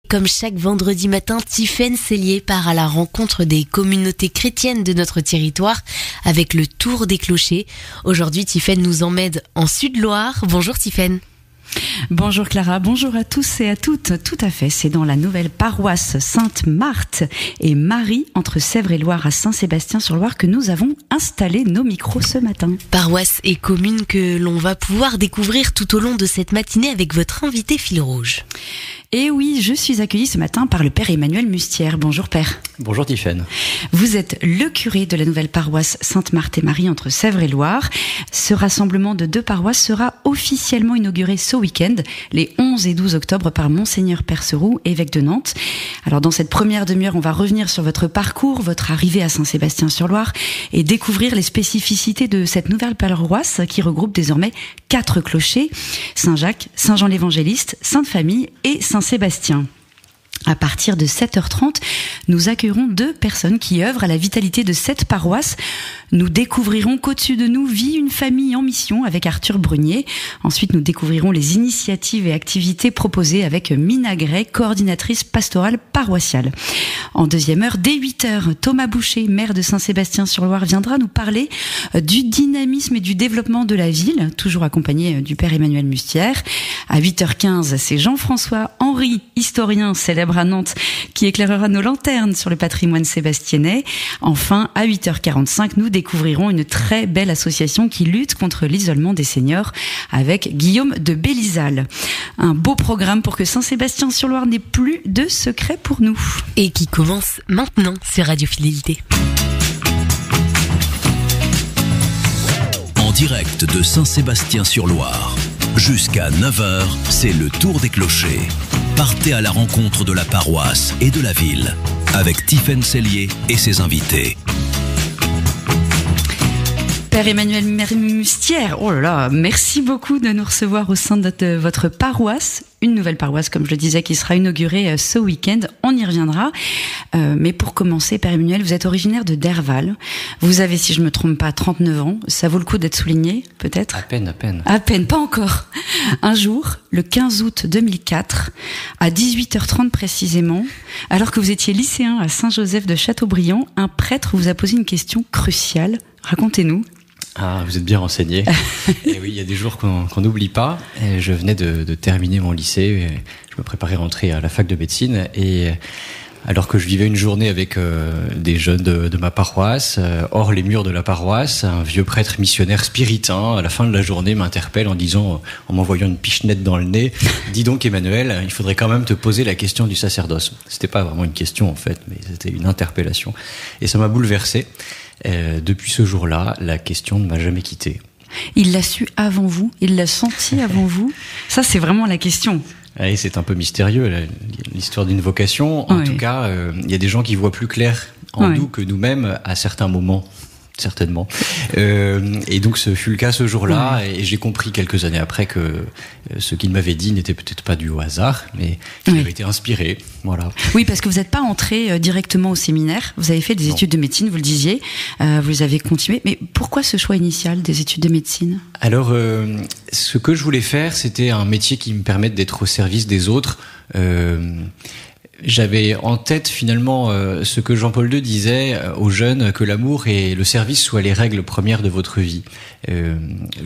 Comme chaque vendredi matin, Tiffaine Sellier part à la rencontre des communautés chrétiennes de notre territoire avec le Tour des Clochers. Aujourd'hui, Tiffaine nous emmène en Sud-Loire. Bonjour Tiffaine. Bonjour Clara, bonjour à tous et à toutes. Tout à fait, c'est dans la nouvelle paroisse Sainte-Marthe et Marie, entre Sèvres et Loire à Saint-Sébastien-sur-Loire, que nous avons installé nos micros ce matin. Paroisse et commune que l'on va pouvoir découvrir tout au long de cette matinée avec votre invité fil rouge. Et oui, je suis accueillie ce matin par le Père Emmanuel Mustière. Bonjour Père. Bonjour Tiffaine. Vous êtes le curé de la nouvelle paroisse Sainte-Marthe et Marie entre Sèvres et Loire. Ce rassemblement de deux paroisses sera officiellement inauguré ce week-end, les 11 et 12 octobre, par Monseigneur Perceroux, évêque de Nantes. Alors dans cette première demi-heure, on va revenir sur votre parcours, votre arrivée à Saint-Sébastien-sur-Loire et découvrir les spécificités de cette nouvelle paroisse qui regroupe désormais 4 clochers: Saint-Jacques, Saint-Jean l'Évangéliste, Sainte-Famille et Saint-Sébastien. À partir de 7h30, nous accueillerons 2 personnes qui œuvrent à la vitalité de cette paroisse. Nous découvrirons qu'au-dessus de nous vit une famille en mission avec Arthur Brunier. Ensuite, nous découvrirons les initiatives et activités proposées avec Mina Gray, coordinatrice pastorale paroissiale. En deuxième heure, dès 8h, Thomas Boucher, maire de Saint-Sébastien-sur-Loire, viendra nous parler du dynamisme et du développement de la ville, toujours accompagné du Père Emmanuel Mustière. À 8h15, c'est Jean-François Henry, historien célèbre à Nantes, qui éclairera nos lanternes sur le patrimoine sébastiennais. Enfin, à 8h45, nous découvrirons une très belle association qui lutte contre l'isolement des seniors avec Guillaume de Bélizal. Un beau programme pour que Saint-Sébastien-sur-Loire n'ait plus de secret pour nous. Et qui commence maintenant sur Radio Fidélité. En direct de Saint-Sébastien-sur-Loire. Jusqu'à 9h, c'est le Tour des Clochers. Partez à la rencontre de la paroisse et de la ville avec Tiffaine Sellier et ses invités. Père Emmanuel Mustière, oh là là, merci beaucoup de nous recevoir au sein de votre paroisse. Une nouvelle paroisse, comme je le disais, qui sera inaugurée ce week-end. On y reviendra. Mais pour commencer, Père Emmanuel, vous êtes originaire de Derval. Vous avez, si je me trompe pas, 39 ans. Ça vaut le coup d'être souligné, peut-être ? À peine. À peine, pas encore. Un jour, le 15 août 2004, à 18h30 précisément, alors que vous étiez lycéen à Saint-Joseph de Châteaubriand, un prêtre vous a posé une question cruciale. Racontez-nous. Ah, vous êtes bien renseigné. Et oui, il y a des jours qu'on n'oublie pas. Et je venais de terminer mon lycée. Je me préparais à rentrer à la fac de médecine. Et alors que je vivais une journée avec des jeunes de ma paroisse, hors les murs de la paroisse, un vieux prêtre missionnaire spiritain, à la fin de la journée, m'interpelle en disant, en m'envoyant une pichenette dans le nez, « Dis donc Emmanuel, il faudrait quand même te poser la question du sacerdoce. » C'était pas vraiment une question en fait, mais c'était une interpellation. Et ça m'a bouleversé. Depuis ce jour-là, la question ne m'a jamais quitté. Il l'a su avant vous? Il l'a senti avant vous? Ça, c'est vraiment la question. Et c'est un peu mystérieux, l'histoire d'une vocation. En tout cas, il y a des gens qui voient plus clair en nous que nous-mêmes à certains moments. Certainement. Et donc ce fut le cas ce jour-là, et j'ai compris quelques années après que ce qu'il m'avait dit n'était peut-être pas dû au hasard, mais qu'il avait été inspiré. Voilà. Oui, parce que vous n'êtes pas entré directement au séminaire, vous avez fait des études de médecine, vous le disiez, vous avez continué, mais pourquoi ce choix initial des études de médecine ? Alors, ce que je voulais faire, c'était un métier qui me permette d'être au service des autres. J'avais en tête finalement ce que Jean-Paul II disait aux jeunes, que l'amour et le service soient les règles premières de votre vie. Je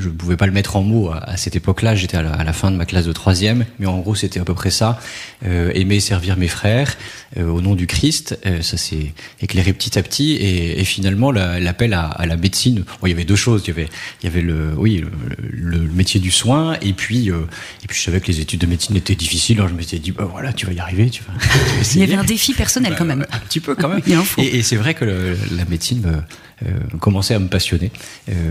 ne pouvais pas le mettre en mots à cette époque-là, j'étais à la fin de ma classe de 3e, mais en gros c'était à peu près ça. Aimer servir mes frères au nom du Christ, ça s'est éclairé petit à petit, et finalement l'appel à la médecine. Bon, il y avait 2 choses, il y avait le métier du soin, et puis je savais que les études de médecine étaient difficiles, alors je m'étais dit bah voilà, tu vas y arriver, tu vas il y avait un défi personnel quand même. Un petit peu quand même. Et c'est vrai que la médecine commençait à me passionner,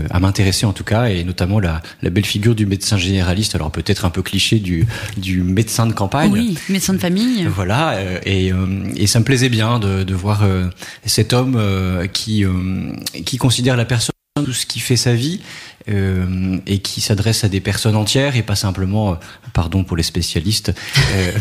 à m'intéresser en tout cas, et notamment la belle figure du médecin généraliste, alors peut-être un peu cliché du médecin de campagne. Oui, médecin de famille. Voilà, et ça me plaisait bien de voir cet homme qui considère la personne tout ce qui fait sa vie et qui s'adresse à des personnes entières et pas simplement, pardon pour les spécialistes,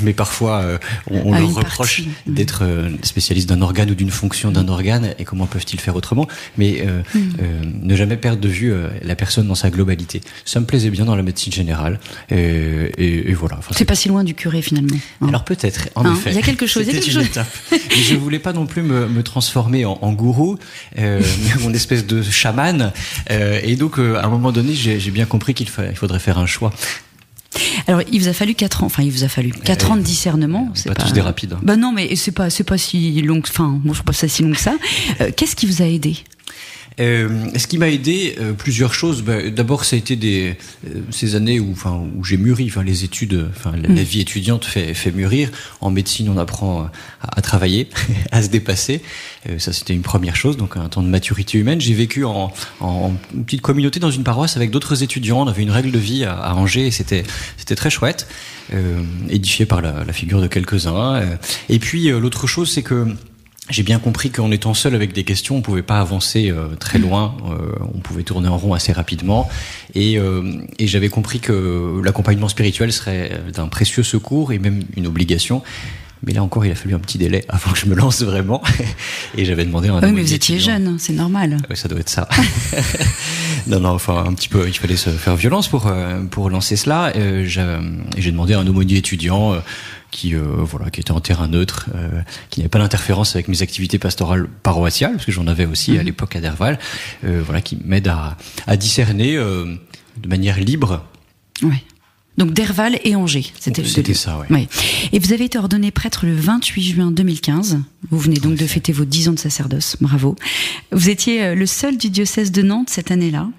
mais parfois on leur reproche d'être spécialiste d'un organe ou d'une fonction d'un organe et comment peuvent-ils faire autrement, mais ne jamais perdre de vue la personne dans sa globalité. Ça me plaisait bien dans la médecine générale et voilà. Enfin, c'est pas si loin du curé finalement. Alors peut-être, en effet. Il y a quelque chose. C'était une étape. Mais je voulais pas non plus me transformer en gourou, mon espèce de chaman. Et donc, à un moment donné, j'ai bien compris qu'il faudrait faire un choix. Alors, il vous a fallu 4 ans. Enfin, il vous a fallu 4 ans de discernement. C'est pas tous des rapides. Bah non, mais c'est pas si long. Enfin, moi, je trouve pas ça si long que ça. Qu'est-ce qui vous a aidé? Ce qui m'a aidé, plusieurs choses. D'abord, ça a été ces années où j'ai mûri. Les études, la vie étudiante fait mûrir. En médecine, on apprend à travailler, à se dépasser. Ça, c'était une première chose. Donc, un temps de maturité humaine. J'ai vécu en petite communauté dans une paroisse avec d'autres étudiants. On avait une règle de vie à Angers et c'était très chouette, édifié par la figure de quelques-uns. Et puis, l'autre chose, c'est que j'ai bien compris qu'en étant seul avec des questions, on pouvait pas avancer très loin, on pouvait tourner en rond assez rapidement, et j'avais compris que l'accompagnement spirituel serait d'un précieux secours et même une obligation. Mais là encore, il a fallu un petit délai avant que je me lance vraiment. Et j'avais demandé à un Oui, mais vous étiez jeune, c'est normal. Oui, ça doit être ça. Non, enfin, un petit peu, il fallait se faire violence pour lancer cela. Et j'ai demandé à un aumônier étudiant qui était en terrain neutre, qui n'avait pas d'interférence avec mes activités pastorales paroissiales, parce que j'en avais aussi à l'époque à Derval, qui m'aide à discerner de manière libre. Ouais. Donc Derval et Angers, c'était ça, ouais. Ouais. Et vous avez été ordonné prêtre le 28 juin 2015. Vous venez donc de fêter vos 10 ans de sacerdoce. Bravo. Vous étiez le seul du diocèse de Nantes cette année-là.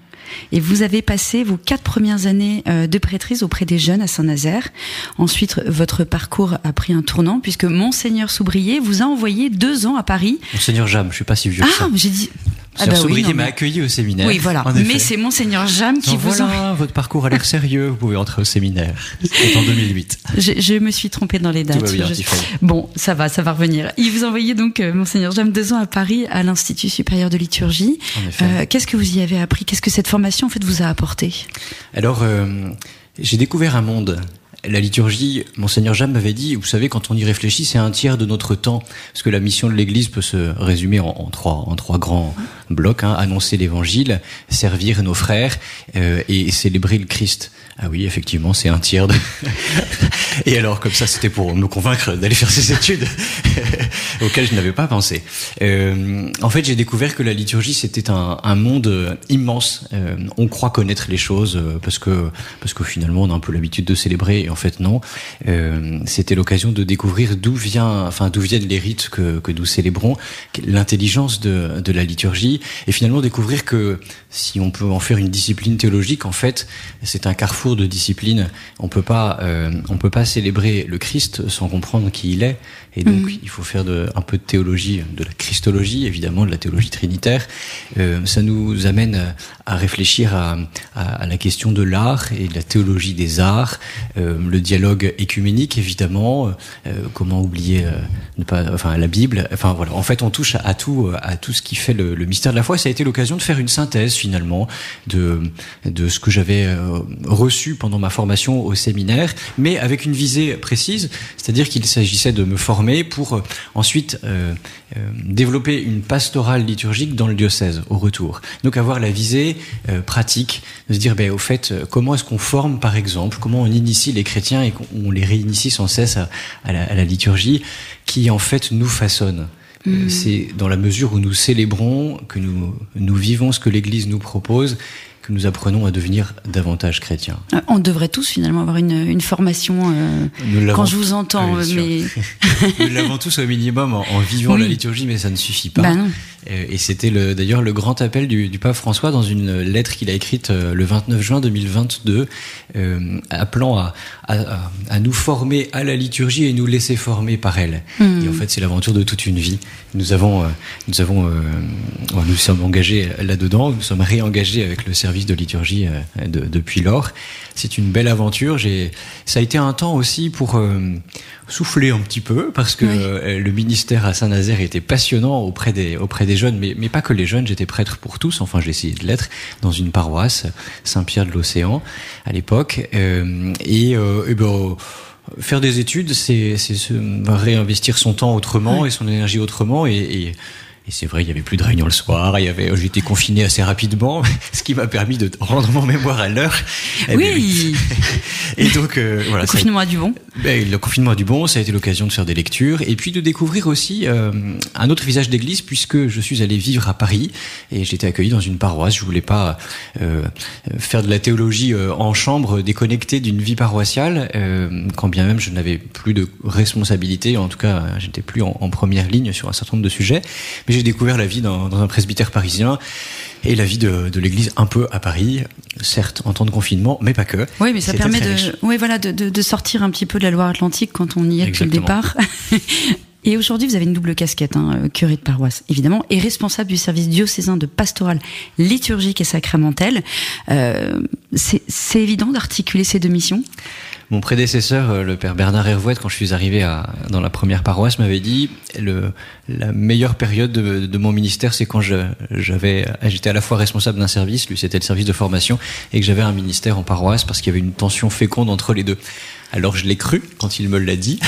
Et vous avez passé vos 4 premières années de prêtrise auprès des jeunes à Saint-Nazaire. Ensuite, votre parcours a pris un tournant puisque Monseigneur Soubrier vous a envoyé 2 ans à Paris. Monseigneur Jam, je suis pas si vieux que ça. J'ai dit... Soubrier m'a accueilli au séminaire. Oui, voilà. Mais c'est Monseigneur Jam qui vous a... votre parcours a l'air sérieux, vous pouvez entrer au séminaire. C'était en 2008. Je me suis trompée dans les dates. Tout va bien, Bon, ça va revenir. Il vous envoyait donc, Monseigneur Jam, 2 ans à Paris, à l'Institut supérieur de liturgie. En effet. Qu'est-ce que vous y avez appris? Qu'est-ce que cette formation, en fait, vous a apporté? Alors, j'ai découvert un monde. La liturgie, Monseigneur Jam m'avait dit, vous savez, quand on y réfléchit, c'est un tiers de notre temps, parce que la mission de l'Église peut se résumer en trois grands blocs, annoncer l'Évangile, servir nos frères et célébrer le Christ. Ah oui, effectivement, c'est un tiers de... Et alors, comme ça, c'était pour me convaincre d'aller faire ces études auxquelles je n'avais pas pensé. En fait, j'ai découvert que la liturgie, c'était un monde immense. On croit connaître les choses parce que finalement, on a un peu l'habitude de célébrer. Et en fait, non. C'était l'occasion de découvrir d'où viennent les rites que nous célébrons, l'intelligence de la liturgie, et finalement découvrir que si on peut en faire une discipline théologique, en fait, c'est un carrefour de disciplines. On peut pas célébrer le Christ sans comprendre qui il est. Et donc, il faut faire un peu de théologie, de la christologie, évidemment, de la théologie trinitaire. Ça nous amène à réfléchir à la question de l'art et de la théologie des arts, le dialogue écuménique, évidemment, comment oublier la Bible. Enfin, voilà. En fait, on touche à tout ce qui fait le mystère de la foi. Ça a été l'occasion de faire une synthèse, finalement, de ce que j'avais reçu pendant ma formation au séminaire, mais avec une visée précise, c'est-à-dire qu'il s'agissait de me former pour ensuite développer une pastorale liturgique dans le diocèse au retour. Donc avoir la visée pratique, de se dire au fait, comment est-ce qu'on forme par exemple, comment on initie les chrétiens et qu'on les réinitie sans cesse à la liturgie qui en fait nous façonne. C'est dans la mesure où nous célébrons, que nous vivons ce que l'Église nous propose, que nous apprenons à devenir davantage chrétiens. On devrait tous finalement avoir une formation quand je vous entends. Mais... Nous l'avons tous au minimum en vivant la liturgie, mais ça ne suffit pas. Non. Et c'était d'ailleurs le grand appel du pape François dans une lettre qu'il a écrite le 29 juin 2022, appelant à nous former à la liturgie et nous laisser former par elle. Et en fait, c'est l'aventure de toute une vie. Nous sommes engagés là-dedans, nous sommes réengagés avec le service service de liturgie depuis lors. C'est une belle aventure. Ça a été un temps aussi pour souffler un petit peu, parce que le ministère à Saint-Nazaire était passionnant auprès des jeunes, mais pas que les jeunes. J'étais prêtre pour tous, enfin j'ai essayé de l'être, dans une paroisse, Saint-Pierre de l'Océan, à l'époque. Faire des études, c'est réinvestir son temps autrement et son énergie autrement, et c'est vrai, il y avait plus de réunions le soir, j'étais confiné assez rapidement, ce qui m'a permis de rendre mon mémoire à l'heure. Oui. Et donc voilà. Le confinement a du bon. Le confinement a du bon, ça a été l'occasion de faire des lectures et puis de découvrir aussi un autre visage d'église, puisque je suis allé vivre à Paris et j'étais accueilli dans une paroisse. Je voulais pas faire de la théologie en chambre déconnectée d'une vie paroissiale, quand bien même je n'avais plus de responsabilité, en tout cas j'étais plus en première ligne sur un certain nombre de sujets. Mais j'ai découvert la vie dans un presbytère parisien et la vie de l'église un peu à Paris, certes en temps de confinement, mais pas que. Oui, mais ça permet de sortir un petit peu de la Loire-Atlantique quand on y est depuis le départ. Et aujourd'hui, vous avez une double casquette, curé de paroisse, évidemment, et responsable du service diocésain de pastorale liturgique et sacramentelle. C'est évident d'articuler ces deux missions ? Mon prédécesseur, le père Bernard Hervouet, quand je suis arrivé dans la première paroisse, m'avait dit la meilleure période de mon ministère, c'est quand j'étais à la fois responsable d'un service, lui c'était le service de formation, et que j'avais un ministère en paroisse, parce qu'il y avait une tension féconde entre les deux. Alors je l'ai cru quand il me l'a dit,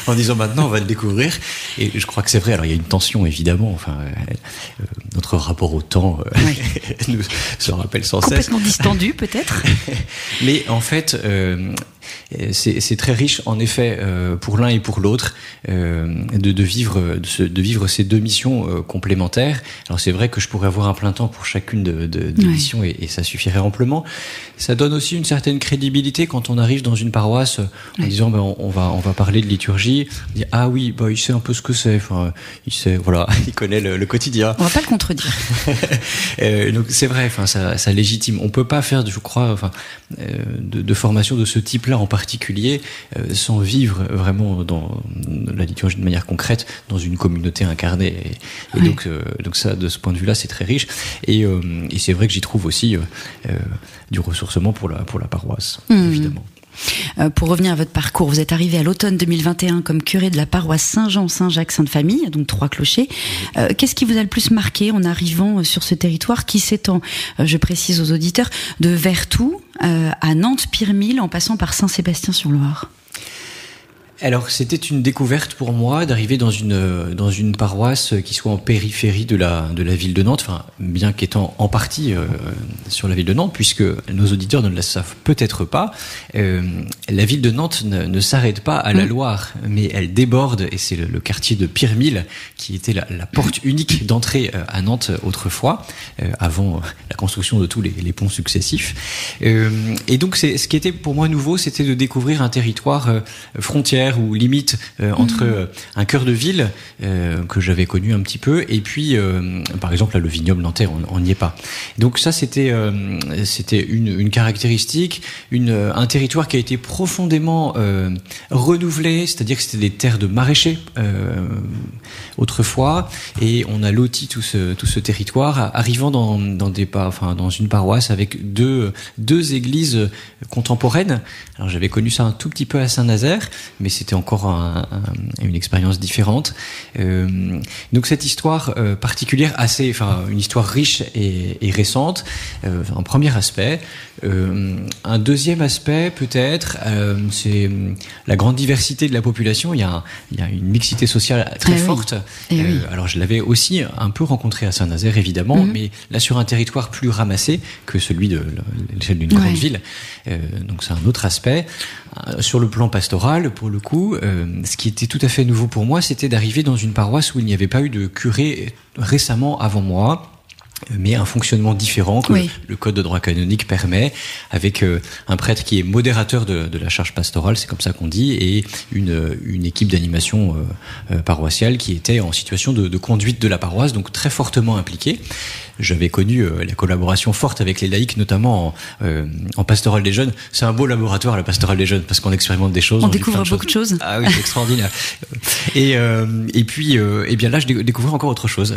en disant maintenant on va le découvrir. Et je crois que c'est vrai. Alors il y a une tension évidemment. Enfin, notre rapport au temps nous se rappelle sans cesse. Complètement distendu peut-être. Mais en fait, c'est très riche en effet pour l'un et pour l'autre de vivre ces deux missions complémentaires. Alors c'est vrai que je pourrais avoir un plein temps pour chacune des missions et ça suffirait amplement. Ça donne aussi une certaine crédibilité quand on arrive dans une paroisse en disant on va parler de liturgie. On dit ah oui, il sait un peu ce que c'est. Enfin, il sait, voilà, il connaît le quotidien. On va pas le contredire. Donc c'est vrai. Enfin, ça légitime. On peut pas faire, je crois, de formation de ce type-là en particulier sans vivre vraiment dans la liturgie de manière concrète dans une communauté incarnée. Et donc ça, de ce point de vue-là, c'est très riche. Et c'est vrai que j'y trouve aussi du ressourcement pour la paroisse, évidemment. Pour revenir à votre parcours, vous êtes arrivé à l'automne 2021 comme curé de la paroisse Saint-Jean, Saint-Jacques, Sainte-Famille, donc 3 clochers. Qu'est-ce qui vous a le plus marqué en arrivant sur ce territoire qui s'étend, je précise aux auditeurs, de Vertou à Nantes, Pirmil, en passant par Saint-Sébastien-sur-Loire? Alors, c'était une découverte pour moi d'arriver dans une paroisse qui soit en périphérie de la ville de Nantes, enfin, bien qu'étant en partie sur la ville de Nantes, puisque nos auditeurs ne le savent peut-être pas. La ville de Nantes ne s'arrête pas à la Loire, mais elle déborde, et c'est le quartier de Pirmil qui était la porte unique d'entrée à Nantes autrefois, avant la construction de tous les ponts successifs. Et donc, ce qui était pour moi nouveau, c'était de découvrir un territoire frontière ou limite entre un cœur de ville que j'avais connu un petit peu et puis par exemple là, le vignoble nantais, on n'y est pas. Donc ça c'était une caractéristique, un territoire qui a été profondément renouvelé, c'est-à-dire que c'était des terres de maraîchers autrefois, et on a loti tout ce territoire arrivant dans une paroisse avec deux églises contemporaines. Alors j'avais connu ça un tout petit peu à Saint-Nazaire, mais c'était encore une expérience différente. Donc cette histoire particulière, une histoire riche et récente, un premier aspect. Un deuxième aspect peut-être, c'est la grande diversité de la population. Il y a une mixité sociale très forte. Oui. Alors je l'avais aussi un peu rencontré à Saint-Nazaire évidemment, mais là sur un territoire plus ramassé que celui de l'échelle d'une grande ville. Donc c'est un autre aspect. Sur le plan pastoral, pour le coup, ce qui était tout à fait nouveau pour moi, c'était d'arriver dans une paroisse où il n'y avait pas eu de curé récemment avant moi, mais un fonctionnement différent que le code de droit canonique permet, avec un prêtre qui est modérateur de la charge pastorale, c'est comme ça qu'on dit, et une équipe d'animation paroissiale qui était en situation de conduite de la paroisse, donc très fortement impliquée. J'avais connu la collaboration forte avec les laïcs, notamment en pastorale des jeunes. C'est un beau laboratoire, la pastorale des jeunes, parce qu'on expérimente des choses. On découvre beaucoup de choses. Ah oui, c'est extraordinaire. Et puis, bien là, je découvrais encore autre chose,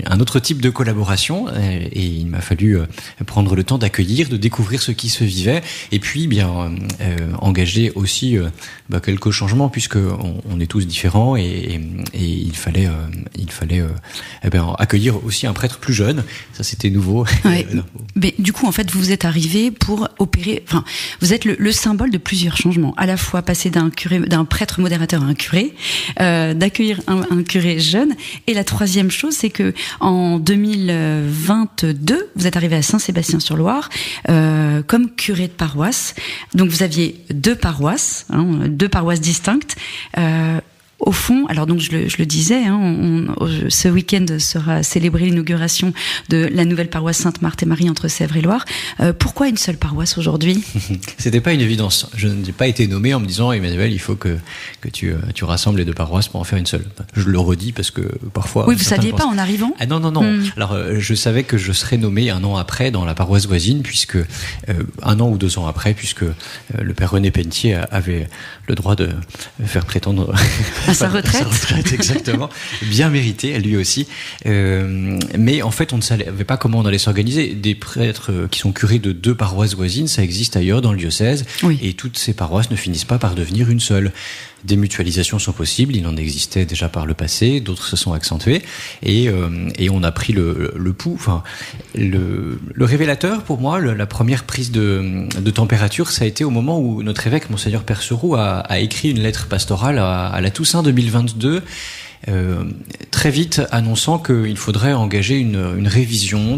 un autre type de collaboration. situation, et il m'a fallu prendre le temps d'accueillir, de découvrir ce qui se vivait, et puis bien engager aussi quelques changements, puisque on est tous différents, et il fallait accueillir aussi un prêtre plus jeune. Ça, c'était nouveau. Ouais. Mais du coup, en fait, vous êtes arrivé pour opérer. Enfin, vous êtes le symbole de plusieurs changements. À la fois passer d'un prêtre modérateur à un curé, d'accueillir un curé jeune. Et la troisième chose, c'est que en 2022, vous êtes arrivé à Saint-Sébastien-sur-Loire comme curé de paroisse. Donc, vous aviez deux paroisses distinctes. Au fond, alors donc je le disais, ce week-end sera célébrée l'inauguration de la nouvelle paroisse Sainte-Marthe et Marie entre Sèvres et Loire. Pourquoi une seule paroisse aujourd'hui ? C'était pas une évidence. Je n'ai pas été nommé en me disant, Emmanuel, il faut que tu rassembles les deux paroisses pour en faire une seule. Je le redis parce que parfois... Oui, vous saviez pas en arrivant ? Ah non. Alors, je savais que je serais nommé un an après dans la paroisse voisine, puisque 1 an ou 2 ans après, puisque le père René Pelletier avait le droit de faire prétendre... À sa retraite. Exactement. Bien mérité, lui aussi. Mais en fait, on ne savait pas comment on allait s'organiser. Des prêtres qui sont curés de 2 paroisses voisines, ça existe ailleurs dans le diocèse. Oui. Et toutes ces paroisses ne finissent pas par devenir une seule. Des mutualisations sont possibles, il en existait déjà par le passé, d'autres se sont accentuées, et on a pris le pouls. Enfin, le révélateur pour moi, la première prise de température, ça a été au moment où notre évêque, Monseigneur Perceroux, a écrit une lettre pastorale à la Toussaint 2022. Très vite annonçant qu'il faudrait engager une révision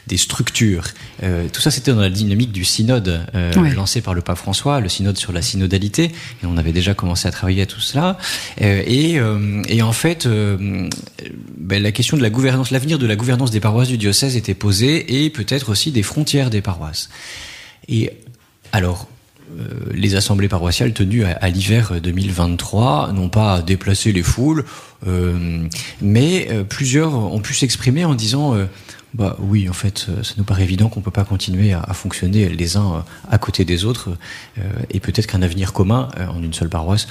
des structures. Tout ça, c'était dans la dynamique du synode lancé par le pape François, le synode sur la synodalité, et on avait déjà commencé à travailler à tout cela. Et en fait, la question de la gouvernance, l'avenir de la gouvernance des paroisses du diocèse était posée, et peut-être aussi des frontières des paroisses. Et alors, les assemblées paroissiales tenues à l'hiver 2023 n'ont pas déplacé les foules, mais plusieurs ont pu s'exprimer en disant oui, en fait, ça nous paraît évident qu'on peut pas continuer à fonctionner les uns à côté des autres, et peut-être qu'un avenir commun en une seule paroisse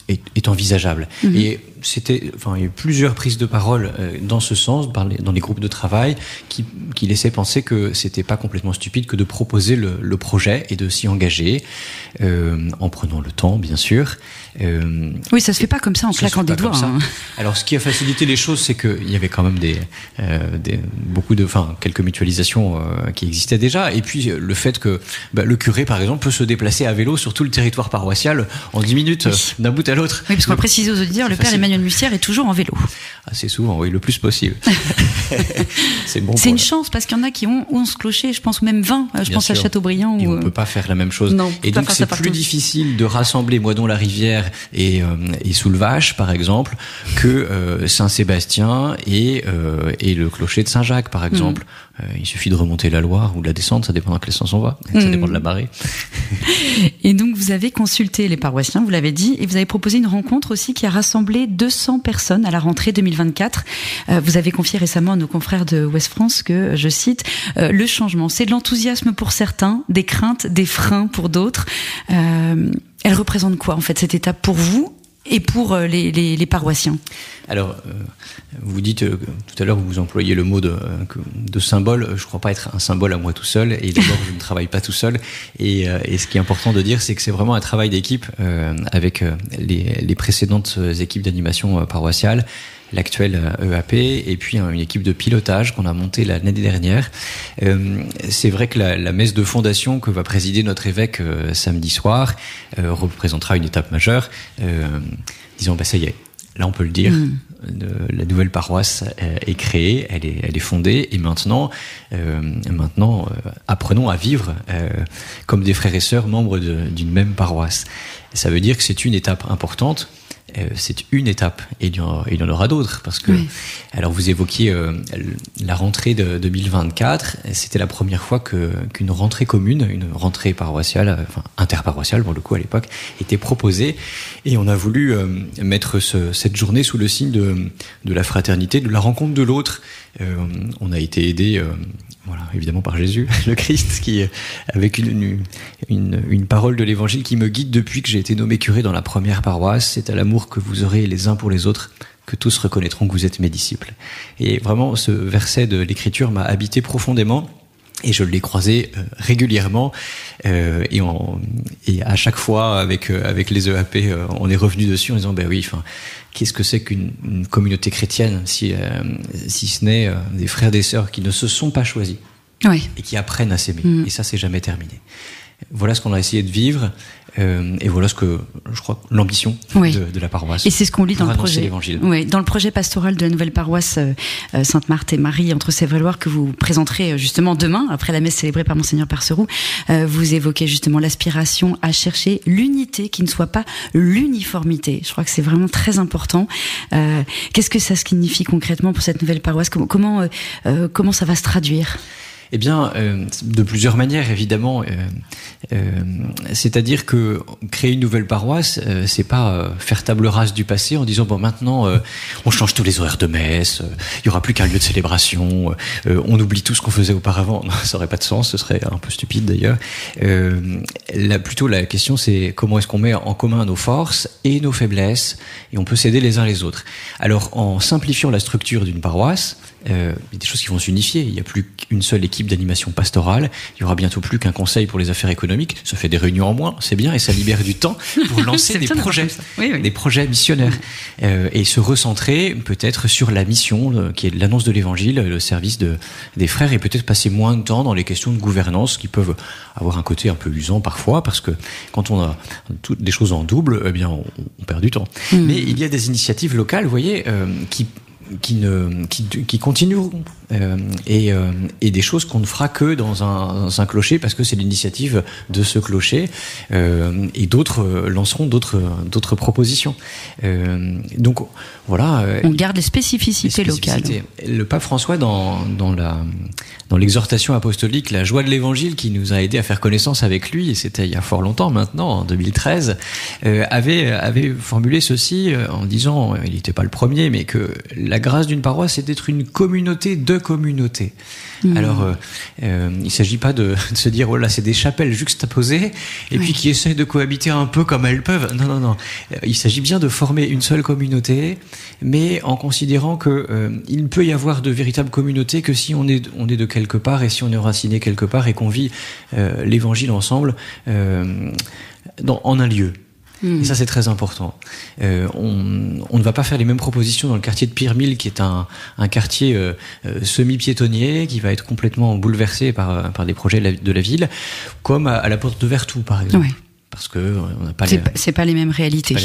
est envisageable. Mmh. Et il y a eu plusieurs prises de parole dans ce sens, dans les groupes de travail, qui laissaient penser que c'était pas complètement stupide que de proposer le projet et de s'y engager, en prenant le temps, bien sûr. Oui, ça se fait pas comme ça en claquant des doigts. Hein. Alors, ce qui a facilité les choses, c'est qu'il y avait quand même quelques mutualisations qui existaient déjà, et puis le fait que le curé, par exemple, peut se déplacer à vélo sur tout le territoire paroissial en 10 minutes, d'un bout à l'autre. Oui, parce qu'on va préciser aux auditeurs, le père Emmanuel Mussière est toujours en vélo. Assez souvent, oui, le plus possible. C'est bon. C'est une chance, parce qu'il y en a qui ont 11 clochers, je pense même 20, je pense à Châteaubriand. Et on ne peut pas faire la même chose. Non, et donc c'est plus difficile de rassembler Moidon-la-Rivière et Soulvache, par exemple, que Saint-Sébastien et le clocher de Saint-Jacques, par exemple. Il suffit de remonter la Loire ou de la descendre, ça dépend dans quel sens on va. Ça dépend de la marée. Et donc vous avez consulté les paroissiens, vous l'avez dit, et vous avez proposé une rencontre aussi qui a rassemblé 200 personnes à la rentrée 2024. Vous avez confié récemment à nos confrères de Ouest France que, je cite, le changement, c'est de l'enthousiasme pour certains, des craintes, des freins pour d'autres. Elle représente quoi en fait cette étape pour vous et pour les paroissiens? Alors, vous dites tout à l'heure, vous employez le mot de symbole. Je ne crois pas être un symbole à moi tout seul. Et d'abord, je ne travaille pas tout seul. Et ce qui est important de dire, c'est que c'est vraiment un travail d'équipe avec les précédentes équipes d'animation paroissiale, l'actuelle EAP, et puis une équipe de pilotage qu'on a montée l'année dernière. C'est vrai que la messe de fondation que va présider notre évêque samedi soir représentera une étape majeure. Disons, ça y est. Là, on peut le dire, la nouvelle paroisse est créée, elle est fondée, et maintenant, apprenons à vivre comme des frères et sœurs membres d'une même paroisse. Ça veut dire que c'est une étape importante. C'est une étape, et il y en aura d'autres, parce que, alors vous évoquiez la rentrée de 2024, c'était la première fois qu'une rentrée commune, une rentrée paroissiale, interparoissiale pour le coup à l'époque, était proposée, et on a voulu mettre cette journée sous le signe de la fraternité, de la rencontre de l'autre. On a été aidé, évidemment par Jésus, le Christ, qui avec une parole de l'Évangile qui me guide depuis que j'ai été nommé curé dans la première paroisse. C'est à l'amour que vous aurez les uns pour les autres que tous reconnaîtront que vous êtes mes disciples. Et vraiment, ce verset de l'Écriture m'a habité profondément. Et je l'ai croisé régulièrement et à chaque fois avec les EAP, on est revenu dessus en disant qu'est-ce que c'est qu'une communauté chrétienne si ce n'est des frères et des sœurs qui ne se sont pas choisis et qui apprennent à s'aimer. Et ça, c'est jamais terminé. Voilà ce qu'on a essayé de vivre et voilà ce que je crois l'ambition de la paroisse. Et c'est ce qu'on lit dans le projet. Dans le projet pastoral de la nouvelle paroisse Sainte-Marthe et Marie entre Sèvres-et-Loire que vous présenterez justement demain après la messe célébrée par Monseigneur Perceroux. Vous évoquez justement l'aspiration à chercher l'unité qui ne soit pas l'uniformité. Je crois que c'est vraiment très important. Qu'est-ce que ça signifie concrètement pour cette nouvelle paroisse ? Comment ça va se traduire ? Eh bien, de plusieurs manières, évidemment. C'est-à-dire que créer une nouvelle paroisse, c'est pas faire table rase du passé en disant maintenant on change tous les horaires de messe, il y aura plus qu'un lieu de célébration, on oublie tout ce qu'on faisait auparavant. Non, ça aurait pas de sens, ce serait un peu stupide d'ailleurs. Plutôt la question, c'est comment est-ce qu'on met en commun nos forces et nos faiblesses, et on peut s'aider les uns les autres. Alors, en simplifiant la structure d'une paroisse, il y a des choses qui vont s'unifier. Il n'y a plus qu'une seule équipe d'animation pastorale. Il y aura bientôt plus qu'un conseil pour les affaires économiques. Ça fait des réunions en moins, c'est bien, et ça libère du temps pour lancer des projets, des projets missionnaires, et se recentrer peut-être sur la mission qui est l'annonce de l'Évangile, le service des frères, et peut-être passer moins de temps dans les questions de gouvernance qui peuvent avoir un côté un peu usant parfois, parce que quand on a des choses en double, eh bien on perd du temps. Mais il y a des initiatives locales, vous voyez, qui continueront et des choses qu'on ne fera que dans un clocher parce que c'est l'initiative de ce clocher, et d'autres lanceront d'autres propositions. Donc voilà. On garde les spécificités locales. Le pape François dans l'exhortation apostolique, la joie de l'Évangile, qui nous a aidé à faire connaissance avec lui, et c'était il y a fort longtemps maintenant, en 2013, avait formulé ceci en disant, il n'était pas le premier, mais que la grâce d'une paroisse, c'est d'être une communauté de communautés. Alors, il ne s'agit pas de se dire, oh là, c'est des chapelles juxtaposées, et puis qui essaient de cohabiter un peu comme elles peuvent. Non. Il s'agit bien de former une seule communauté, mais en considérant que il ne peut y avoir de véritable communauté que si on est de quelque part, et si on est raciné quelque part, et qu'on vit l'Évangile ensemble en un lieu. Et ça, c'est très important. On ne va pas faire les mêmes propositions dans le quartier de Pirmil, qui est un quartier semi-piétonnier, qui va être complètement bouleversé par des projets de la ville, comme à la porte de Vertou, par exemple. Parce que on n'a pas c'est pas les mêmes réalités.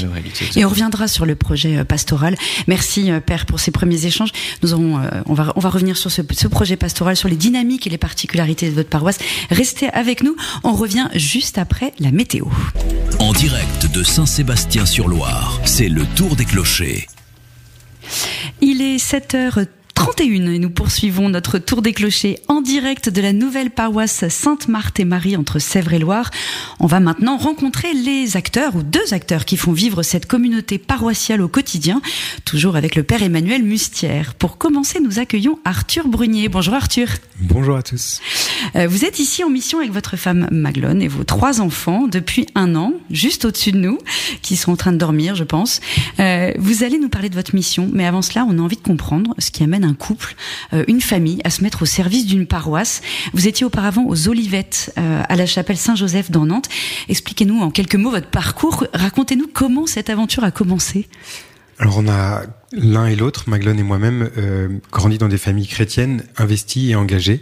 Et on reviendra sur le projet pastoral. Merci Père pour ces premiers échanges. On va revenir sur ce projet pastoral, sur les dynamiques et les particularités de votre paroisse. Restez avec nous. On revient juste après la météo. En direct de Saint-Sébastien-sur-Loire, c'est le Tour des Clochers. Il est 7h31 et nous poursuivons notre tour des clochers en direct de la nouvelle paroisse Sainte-Marthe et Marie entre Sèvres et Loire. On va maintenant rencontrer les acteurs ou deux acteurs qui font vivre cette communauté paroissiale au quotidien, toujours avec le Père Emmanuel Mustière. Pour commencer, nous accueillons Arthur Brunier. Bonjour Arthur. Bonjour à tous. Vous êtes ici en mission avec votre femme Maglone et vos 3 enfants depuis 1 an, juste au-dessus de nous, qui sont en train de dormir, je pense. Vous allez nous parler de votre mission, mais avant cela, on a envie de comprendre ce qui amène un couple, une famille, à se mettre au service d'une paroisse. Vous étiez auparavant aux Olivettes, à la chapelle Saint-Joseph dans Nantes. Expliquez-nous en quelques mots votre parcours. Racontez-nous comment cette aventure a commencé. Alors on a l'un et l'autre, Maglone et moi-même, grandi dans des familles chrétiennes, investies et engagées.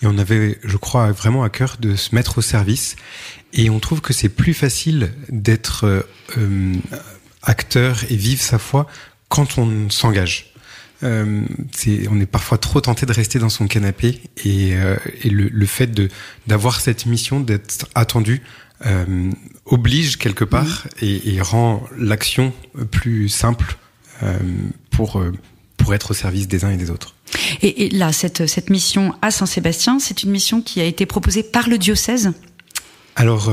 Et on avait, je crois, vraiment à cœur de se mettre au service. Et on trouve que c'est plus facile d'être acteur et vivre sa foi quand on s'engage. On est parfois trop tenté de rester dans son canapé et le fait d'avoir cette mission, d'être attendu, oblige quelque part et rend l'action plus simple pour être au service des uns et des autres. Et là, cette mission à Saint-Sébastien, c'est une mission qui a été proposée par le diocèse ? Alors,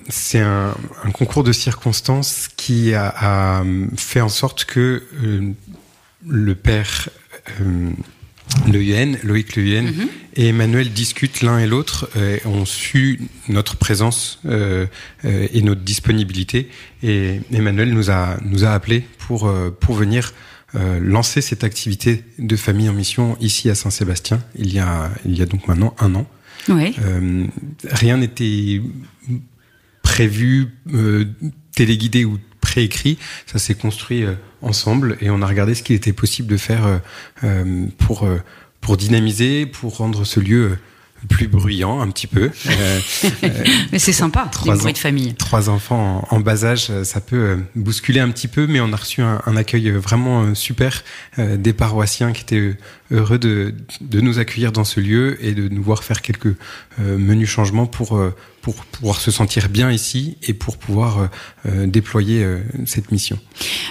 c'est un concours de circonstances qui a fait en sorte que le père Loïc Le Huen et Emmanuel discutent l'un et l'autre, ont su notre présence et notre disponibilité, et Emmanuel nous a appelés pour venir lancé cette activité de famille en mission ici à Saint-Sébastien il y a donc maintenant 1 an. Ouais. Rien n'était prévu, téléguidé ou préécrit. Ça s'est construit ensemble et on a regardé ce qu'il était possible de faire pour dynamiser, pour rendre ce lieu plus bruyant un petit peu. Mais c'est sympa, les bruits de famille. 3 enfants en bas âge, ça peut bousculer un petit peu, mais on a reçu un accueil vraiment super des paroissiens qui étaient heureux de nous accueillir dans ce lieu et de nous voir faire quelques menus changements pour pouvoir se sentir bien ici et pour pouvoir déployer cette mission.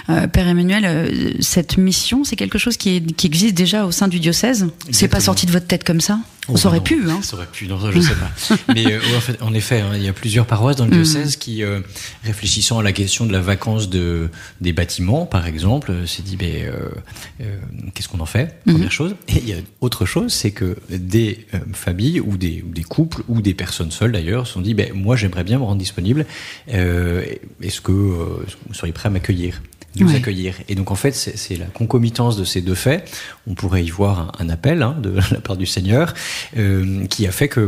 Père Emmanuel, cette mission, c'est quelque chose qui existe déjà au sein du diocèse. Exactement. C'est pas sorti de votre tête comme ça? Ça aurait pu, hein. Ça aurait pu, non, je sais pas. Mais en effet, il y a plusieurs paroisses dans le diocèse qui, réfléchissant à la question de la vacance des bâtiments, par exemple, s'est dit, qu'est-ce qu'on en fait? Première chose. Et il y a autre chose, c'est que des familles ou des couples ou des personnes seules d'ailleurs se sont dit, moi j'aimerais bien me rendre disponible. Est-ce que vous seriez prêt à m'accueillir? Nous accueillir. Et donc en fait, c'est la concomitance de ces deux faits. On pourrait y voir un appel de la part du Seigneur qui a fait que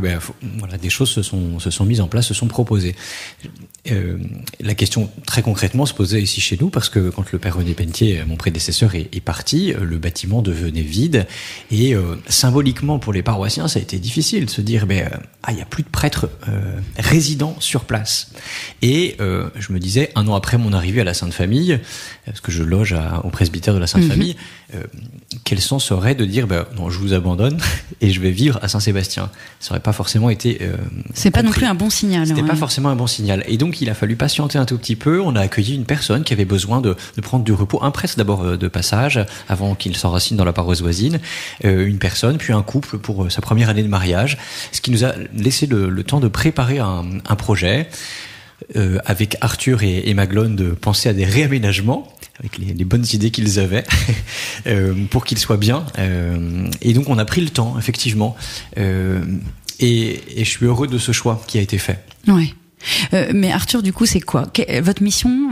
des choses se sont mises en place, se sont proposées. La question très concrètement se posait ici chez nous parce que quand le Père René Pentier, mon prédécesseur, est parti, le bâtiment devenait vide et symboliquement pour les paroissiens, ça a été difficile de se dire il y a plus de prêtres résidents sur place. Et je me disais, 1 an après mon arrivée à la Sainte Famille, parce que je loge au presbytère de la Sainte Famille, quel sens aurait de dire non, je vous abandonne et je vais vivre à Saint-Sébastien? Ça aurait pas forcément été c'est pas non plus un bon signal. C'était pas forcément un bon signal. Et donc il a fallu patienter un tout petit peu. On a accueilli une personne qui avait besoin de prendre du repos, un prêtre d'abord de passage avant qu'il s'enracine dans la paroisse voisine, une personne puis un couple pour sa première année de mariage, ce qui nous a laissé le temps de préparer un projet. Avec Arthur et Maglone, de penser à des réaménagements avec les bonnes idées qu'ils avaient pour qu'ils soient bien. Et donc on a pris le temps, effectivement. Et je suis heureux de ce choix qui a été fait. Ouais. Mais Arthur, du coup, c'est quoi votre mission,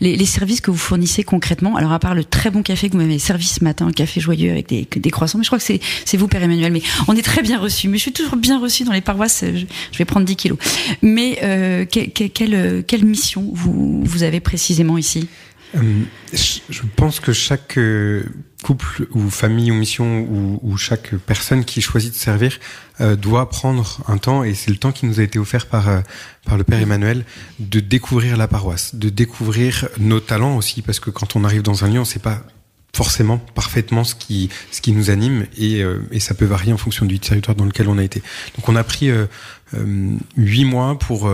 les services que vous fournissez concrètement? Alors, à part le très bon café que vous m'avez servi ce matin, un café joyeux avec des croissants, mais je crois que c'est vous, Père Emmanuel. Mais on est très bien reçus. Mais je suis toujours bien reçue dans les paroisses. Je vais prendre 10 kilos. Mais quelle mission vous avez précisément ici? Je pense que chaque couple ou famille ou mission ou chaque personne qui choisit de servir doit prendre un temps, et c'est le temps qui nous a été offert par le Père Emmanuel, de découvrir la paroisse, de découvrir nos talents aussi, parce que quand on arrive dans un lieu, on ne sait pas forcément parfaitement ce qui nous anime, et ça peut varier en fonction du territoire dans lequel on a été. Donc on a pris 8 mois pour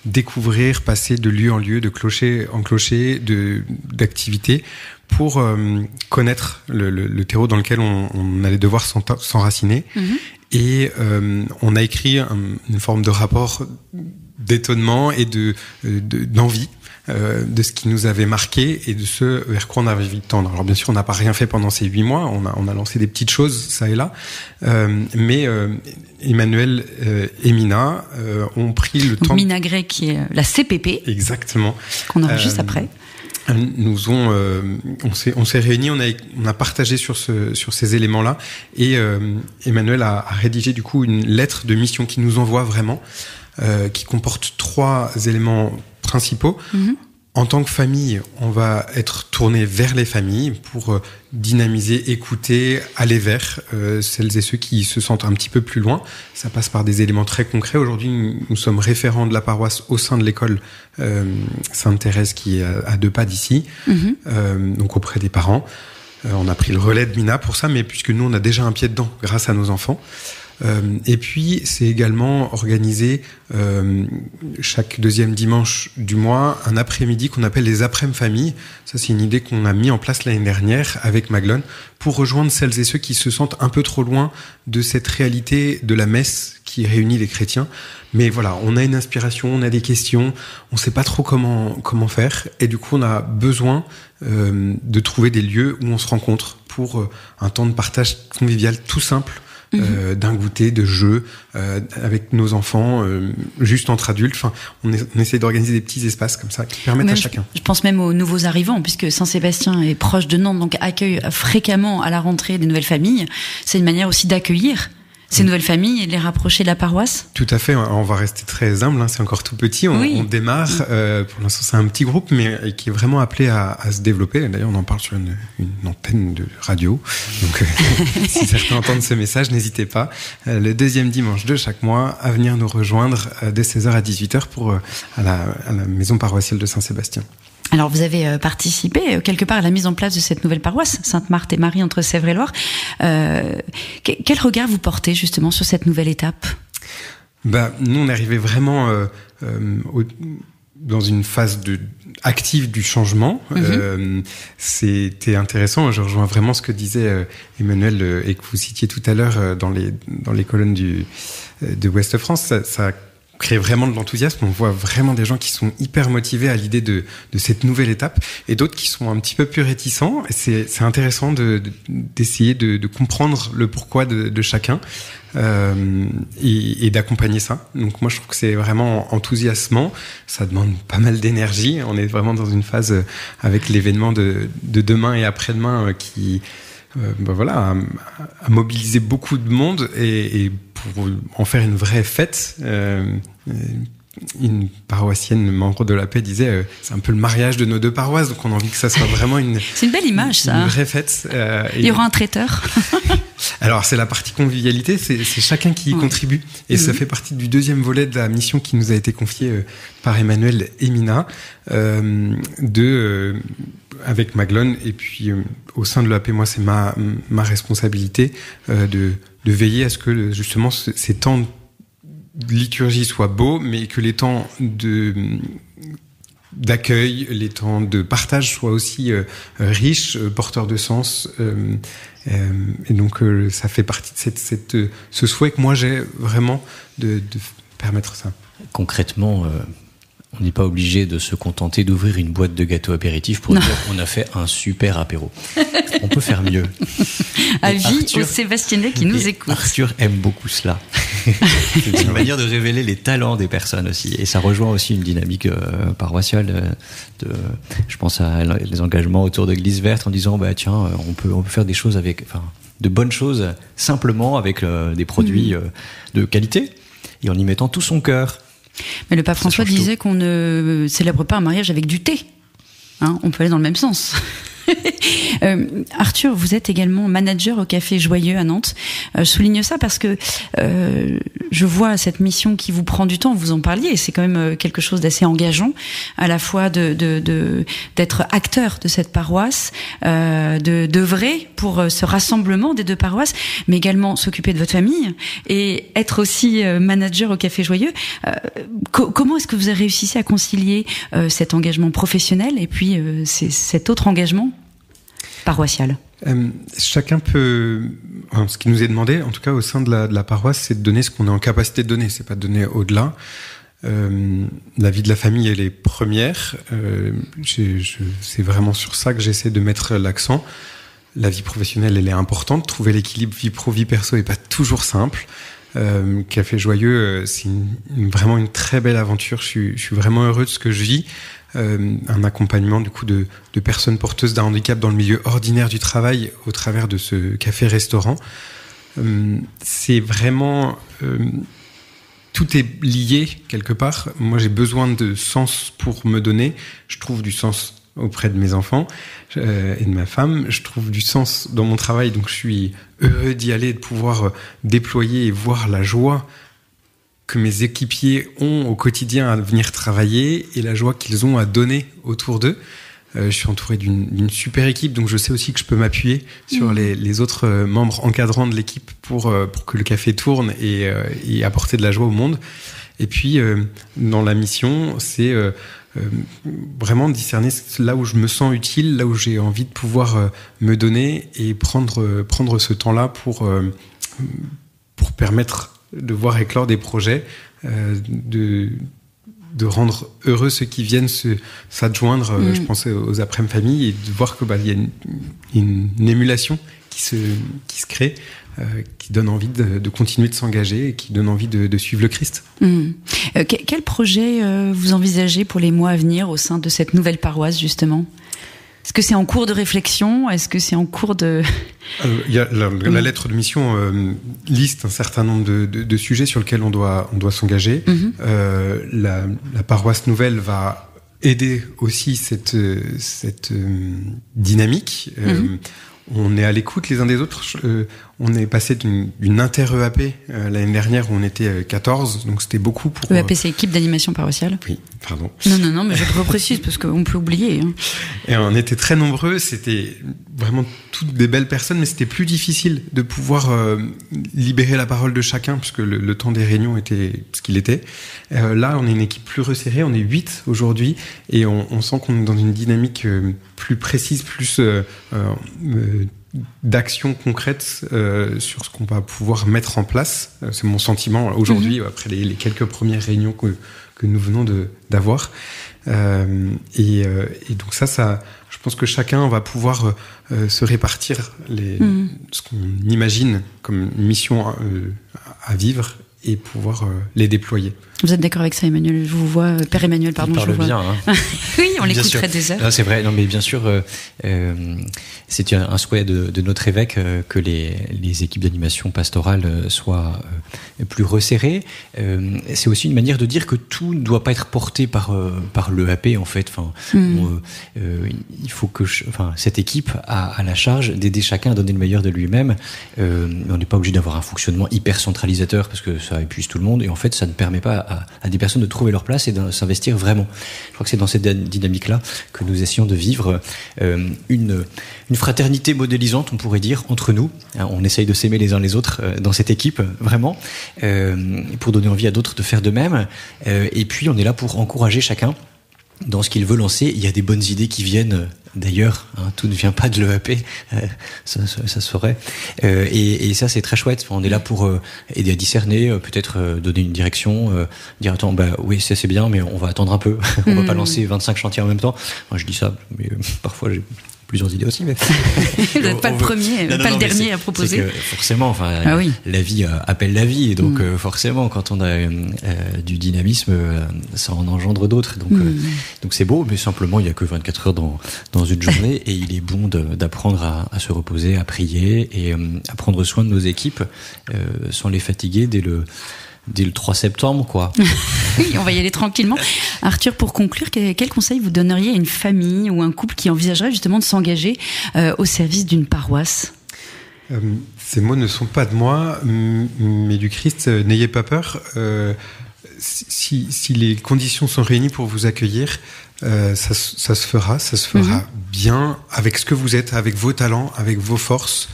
découvrir, passer de lieu en lieu, de clocher en clocher, d'activités, pour connaître le terreau dans lequel on allait devoir s'enraciner. Et on a écrit une forme de rapport d'étonnement et d'envie de ce qui nous avait marqué et de ce vers quoi on avait envie de tendre. Alors bien sûr, on n'a pas rien fait pendant ces 8 mois, on a lancé des petites choses ça et là, mais Emmanuel et Mina ont pris le temps. Mina Gray, qui est la CPP. Exactement. Qu'on aura juste après. On s'est réunis, on a partagé sur ces éléments-là, et Emmanuel a rédigé du coup une lettre de mission qui nous envoie vraiment, qui comporte 3 éléments principaux. En tant que famille, on va être tourné vers les familles pour dynamiser, écouter, aller vers celles et ceux qui se sentent un petit peu plus loin. Ça passe par des éléments très concrets. Aujourd'hui, nous sommes référents de la paroisse au sein de l'école Sainte-Thérèse, qui est à 2 pas d'ici, donc auprès des parents. On a pris le relais de Mina pour ça, mais puisque nous, on a déjà un pied dedans grâce à nos enfants. Et puis c'est également organisé chaque 2e dimanche du mois un après-midi qu'on appelle les après-midi familles. Ça, c'est une idée qu'on a mis en place l'année dernière avec Maglone pour rejoindre celles et ceux qui se sentent un peu trop loin de cette réalité de la messe qui réunit les chrétiens. Mais voilà, on a une inspiration, on a des questions, on sait pas trop comment faire, et du coup on a besoin de trouver des lieux où on se rencontre pour un temps de partage convivial tout simple, d'un goûter, de jeux, avec nos enfants, juste entre adultes. Enfin, on essaie d'organiser des petits espaces comme ça qui permettent à chacun. Je pense même aux nouveaux arrivants, puisque Saint-Sébastien est proche de Nantes, donc accueille fréquemment à la rentrée des nouvelles familles. C'est une manière aussi d'accueillir ces nouvelles familles et de les rapprocher de la paroisse. Tout à fait, on va rester très humble, c'est encore tout petit, on démarre, pour l'instant c'est un petit groupe, mais qui est vraiment appelé à se développer. D'ailleurs on en parle sur une antenne de radio, donc si certains entendent ce message, n'hésitez pas, le deuxième dimanche de chaque mois, à venir nous rejoindre de 16h à 18h à la maison paroissiale de Saint-Sébastien. Alors, vous avez participé quelque part à la mise en place de cette nouvelle paroisse, Sainte-Marthe et Marie entre Sèvres et Loire. Quel regard vous portez justement sur cette nouvelle étape ? Nous, on est arrivé vraiment dans une phase active du changement. C'était intéressant. Je rejoins vraiment ce que disait Emmanuel et que vous citiez tout à l'heure dans les colonnes de Ouest France. Ça crée vraiment de l'enthousiasme. On voit vraiment des gens qui sont hyper motivés à l'idée de cette nouvelle étape et d'autres qui sont un petit peu plus réticents. Et c'est intéressant d'essayer de comprendre le pourquoi de chacun et d'accompagner ça. Donc moi, je trouve que c'est vraiment enthousiasmant. Ça demande pas mal d'énergie. On est vraiment dans une phase avec l'événement de demain et après-demain qui à mobiliser beaucoup de monde et pour en faire une vraie fête. Une paroissienne membre de la Paix disait c'est un peu le mariage de nos deux paroisses, donc on a envie que ça soit vraiment c'est une belle image, ça, une vraie fête. Il y aura un traiteur. Alors c'est la partie convivialité, c'est chacun qui y contribue et ça fait partie du deuxième volet de la mission qui nous a été confiée par Emmanuel et Mina avec Maglone, et puis au sein de l'AP, moi c'est ma responsabilité de veiller à ce que justement ces temps de liturgie soient beaux, mais que les temps d'accueil, les temps de partage soient aussi riches, porteurs de sens. Et donc ça fait partie de ce souhait que moi j'ai vraiment de permettre ça. Concrètement, on n'est pas obligé de se contenter d'ouvrir une boîte de gâteaux apéritifs pour dire qu'on a fait un super apéro. On peut faire mieux. Avis aux Sébastienais qui nous écoutent. Arthur aime beaucoup cela. C'est une manière de révéler les talents des personnes aussi. Et ça rejoint aussi une dynamique paroissiale. Je pense à les engagements autour de l'Église verte en disant on peut faire des choses de bonnes choses simplement avec des produits de qualité et en y mettant tout son cœur. Mais le pape François disait qu'on ne célèbre pas un mariage avec du thé. On peut aller dans le même sens. Arthur, vous êtes également manager au Café Joyeux à Nantes. Je souligne ça parce que je vois cette mission qui vous prend du temps, vous en parliez, et c'est quand même quelque chose d'assez engageant, à la fois d'être acteur de cette paroisse, d'œuvrer pour ce rassemblement des deux paroisses, mais également s'occuper de votre famille et être aussi manager au Café Joyeux. Comment est-ce que vous réussissez à concilier cet engagement professionnel et puis cet autre engagement paroissial? Chacun peut... ce qui nous est demandé, en tout cas au sein de la paroisse, c'est de donner ce qu'on est en capacité de donner, c'est pas de donner au-delà. La vie de la famille, elle est première. C'est vraiment sur ça que j'essaie de mettre l'accent. La vie professionnelle, elle est importante. Trouver l'équilibre vie pro, vie perso est pas toujours simple. Café Joyeux, c'est vraiment une très belle aventure. Je suis vraiment heureux de ce que je vis. Un accompagnement du coup de personnes porteuses d'un handicap dans le milieu ordinaire du travail au travers de ce café-restaurant. C'est vraiment... tout est lié quelque part. Moi, j'ai besoin de sens pour me donner. Je trouve du sens auprès de mes enfants et de ma femme. Je trouve du sens dans mon travail, donc je suis heureux d'y aller, de pouvoir déployer et voir la joie que mes équipiers ont au quotidien à venir travailler et la joie qu'ils ont à donner autour d'eux. Je suis entouré d'une super équipe, donc je sais aussi que je peux m'appuyer sur les autres membres encadrants de l'équipe pour que le café tourne et apporter de la joie au monde. Et puis, dans la mission, c'est vraiment discerner là où je me sens utile, là où j'ai envie de pouvoir me donner et prendre ce temps-là pour permettre de voir éclore des projets, de rendre heureux ceux qui viennent s'adjoindre, je pense aux après-midi famille, et de voir que y a une émulation qui se crée, qui donne envie de continuer de s'engager et qui donne envie de suivre le Christ. Quel projet vous envisagez pour les mois à venir au sein de cette nouvelle paroisse, justement ? Est-ce que c'est en cours de réflexion ? Est-ce que c'est en cours de... La lettre de mission liste un certain nombre de sujets sur lesquels on doit s'engager. La paroisse nouvelle va aider aussi cette dynamique. On est à l'écoute les uns des autres. On est passé d'une inter-EAP l'année dernière où on était 14, donc c'était beaucoup pour... EAP, c'est équipe d'animation paroissiale. Oui, pardon. Non, mais je reprécise parce qu'on peut oublier. Et on était très nombreux, c'était vraiment toutes des belles personnes, mais c'était plus difficile de pouvoir libérer la parole de chacun, puisque le temps des réunions était ce qu'il était. Là, on est une équipe plus resserrée, on est 8 aujourd'hui, et on sent qu'on est dans une dynamique plus précise, plus... d'actions concrètes sur ce qu'on va pouvoir mettre en place. C'est mon sentiment aujourd'hui, après les quelques premières réunions que nous venons d'avoir. Et donc ça, je pense que chacun va pouvoir se répartir ce qu'on imagine comme mission à vivre et pouvoir les déployer. Vous êtes d'accord avec ça, Emmanuel ? Je vous vois, Père Emmanuel, pardon. Il parle bien. Oui, on l'écouterait des heures. Non, c'est vrai. Non, mais bien sûr, c'est un souhait de notre évêque que les équipes d'animation pastorale soient plus resserrées. C'est aussi une manière de dire que tout ne doit pas être porté par l'EAP, en fait. Il faut que cette équipe a la charge d'aider chacun à donner le meilleur de lui-même. On n'est pas obligé d'avoir un fonctionnement hyper centralisateur parce que ça épuise tout le monde. Et en fait, ça ne permet pas à des personnes de trouver leur place et de s'investir vraiment. Je crois que c'est dans cette dynamique-là que nous essayons de vivre une fraternité modélisante, on pourrait dire, entre nous. On essaye de s'aimer les uns les autres dans cette équipe, vraiment, pour donner envie à d'autres de faire de même. Et puis, on est là pour encourager chacun dans ce qu'il veut lancer. Il y a des bonnes idées qui viennent d'ailleurs, tout ne vient pas de l'EAP, ça se ferait. Et ça, c'est très chouette. On est là pour aider à discerner, peut-être donner une direction, dire attends, oui, ça c'est bien, mais on va attendre un peu. On va pas lancer 25 chantiers en même temps. Moi, je dis ça, mais parfois j'ai plusieurs idées aussi. Mais vous n'êtes pas le premier, pas le dernier à proposer. C'est que forcément, la vie appelle la vie, et donc forcément, quand on a du dynamisme, ça en engendre d'autres. Donc c'est beau, mais simplement, il y a que 24 heures dans une journée, et il est bon d'apprendre à se reposer, à prier et à prendre soin de nos équipes sans les fatiguer dès le 3 septembre, quoi. Oui, on va y aller tranquillement. Arthur, pour conclure, quel conseil vous donneriez à une famille ou un couple qui envisagerait justement de s'engager au service d'une paroisse ? Ces mots ne sont pas de moi, mais du Christ. N'ayez pas peur. Si les conditions sont réunies pour vous accueillir, ça se fera bien avec ce que vous êtes, avec vos talents, avec vos forces,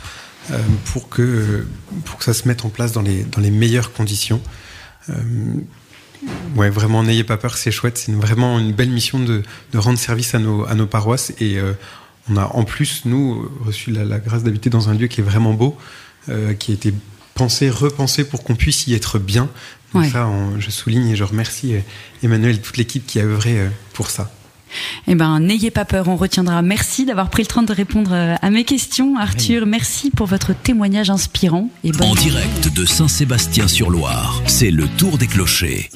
pour que ça se mette en place dans les meilleures conditions. Vraiment, n'ayez pas peur, c'est chouette. C'est vraiment une belle mission de rendre service à nos paroisses. Et on a en plus, nous, reçu la grâce d'habiter dans un lieu qui est vraiment beau, qui a été repensé pour qu'on puisse y être bien. Donc ça, je souligne et je remercie Emmanuel et toute l'équipe qui a œuvré pour ça. N'ayez pas peur, on retiendra. Merci d'avoir pris le temps de répondre à mes questions, Arthur. Merci pour votre témoignage inspirant. Et en direct de Saint-Sébastien-sur-Loire, c'est le Tour des Clochers.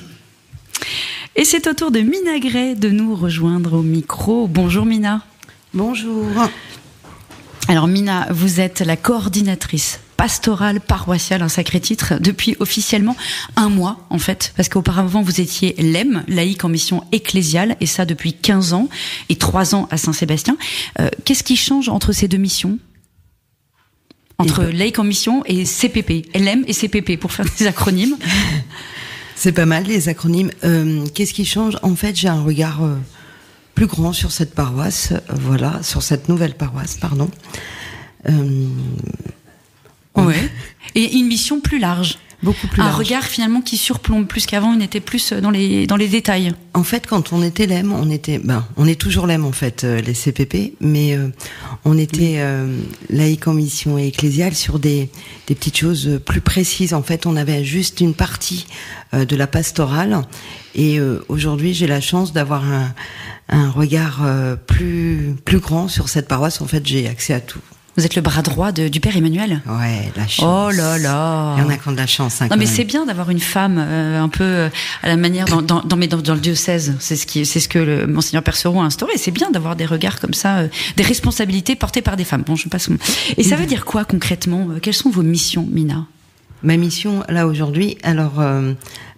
Et c'est au tour de Mina Gray de nous rejoindre au micro. Bonjour Mina. Bonjour. Alors Mina, vous êtes la coordinatrice pastorale paroissiale, un sacré titre, depuis officiellement 1 mois en fait, parce qu'auparavant vous étiez LEM, laïque en mission ecclésiale, et ça depuis 15 ans, et 3 ans à Saint-Sébastien. Qu'est-ce qui change entre ces deux missions ? Entre laïque en mission et CPP, LM et CPP, pour faire des acronymes. C'est pas mal les acronymes. Qu'est-ce qui change ? En fait, j'ai un regard plus grand sur cette paroisse, sur cette nouvelle paroisse, pardon. Ouais. Et une mission plus large. Beaucoup plus large. Un regard finalement qui surplombe plus qu'avant, on était plus dans les détails. En fait, quand on était LEM, on est toujours LEM en fait, les CPP, mais on était laïque en mission et ecclésiale sur des petites choses plus précises. En fait, on avait juste une partie de la pastorale, et aujourd'hui, j'ai la chance d'avoir un regard plus grand sur cette paroisse. En fait, j'ai accès à tout. Vous êtes le bras droit du père Emmanuel. Ouais, la chance. Oh là là. Il y en a qui ont de la chance. Non, mais c'est bien d'avoir une femme un peu à la manière dans le diocèse. C'est ce que le monseigneur Perceron a instauré. C'est bien d'avoir des regards comme ça, des responsabilités portées par des femmes. Bon, je passe. Et ça veut dire quoi concrètement ? Quelles sont vos missions, Mina ? Ma mission, là, aujourd'hui, alors,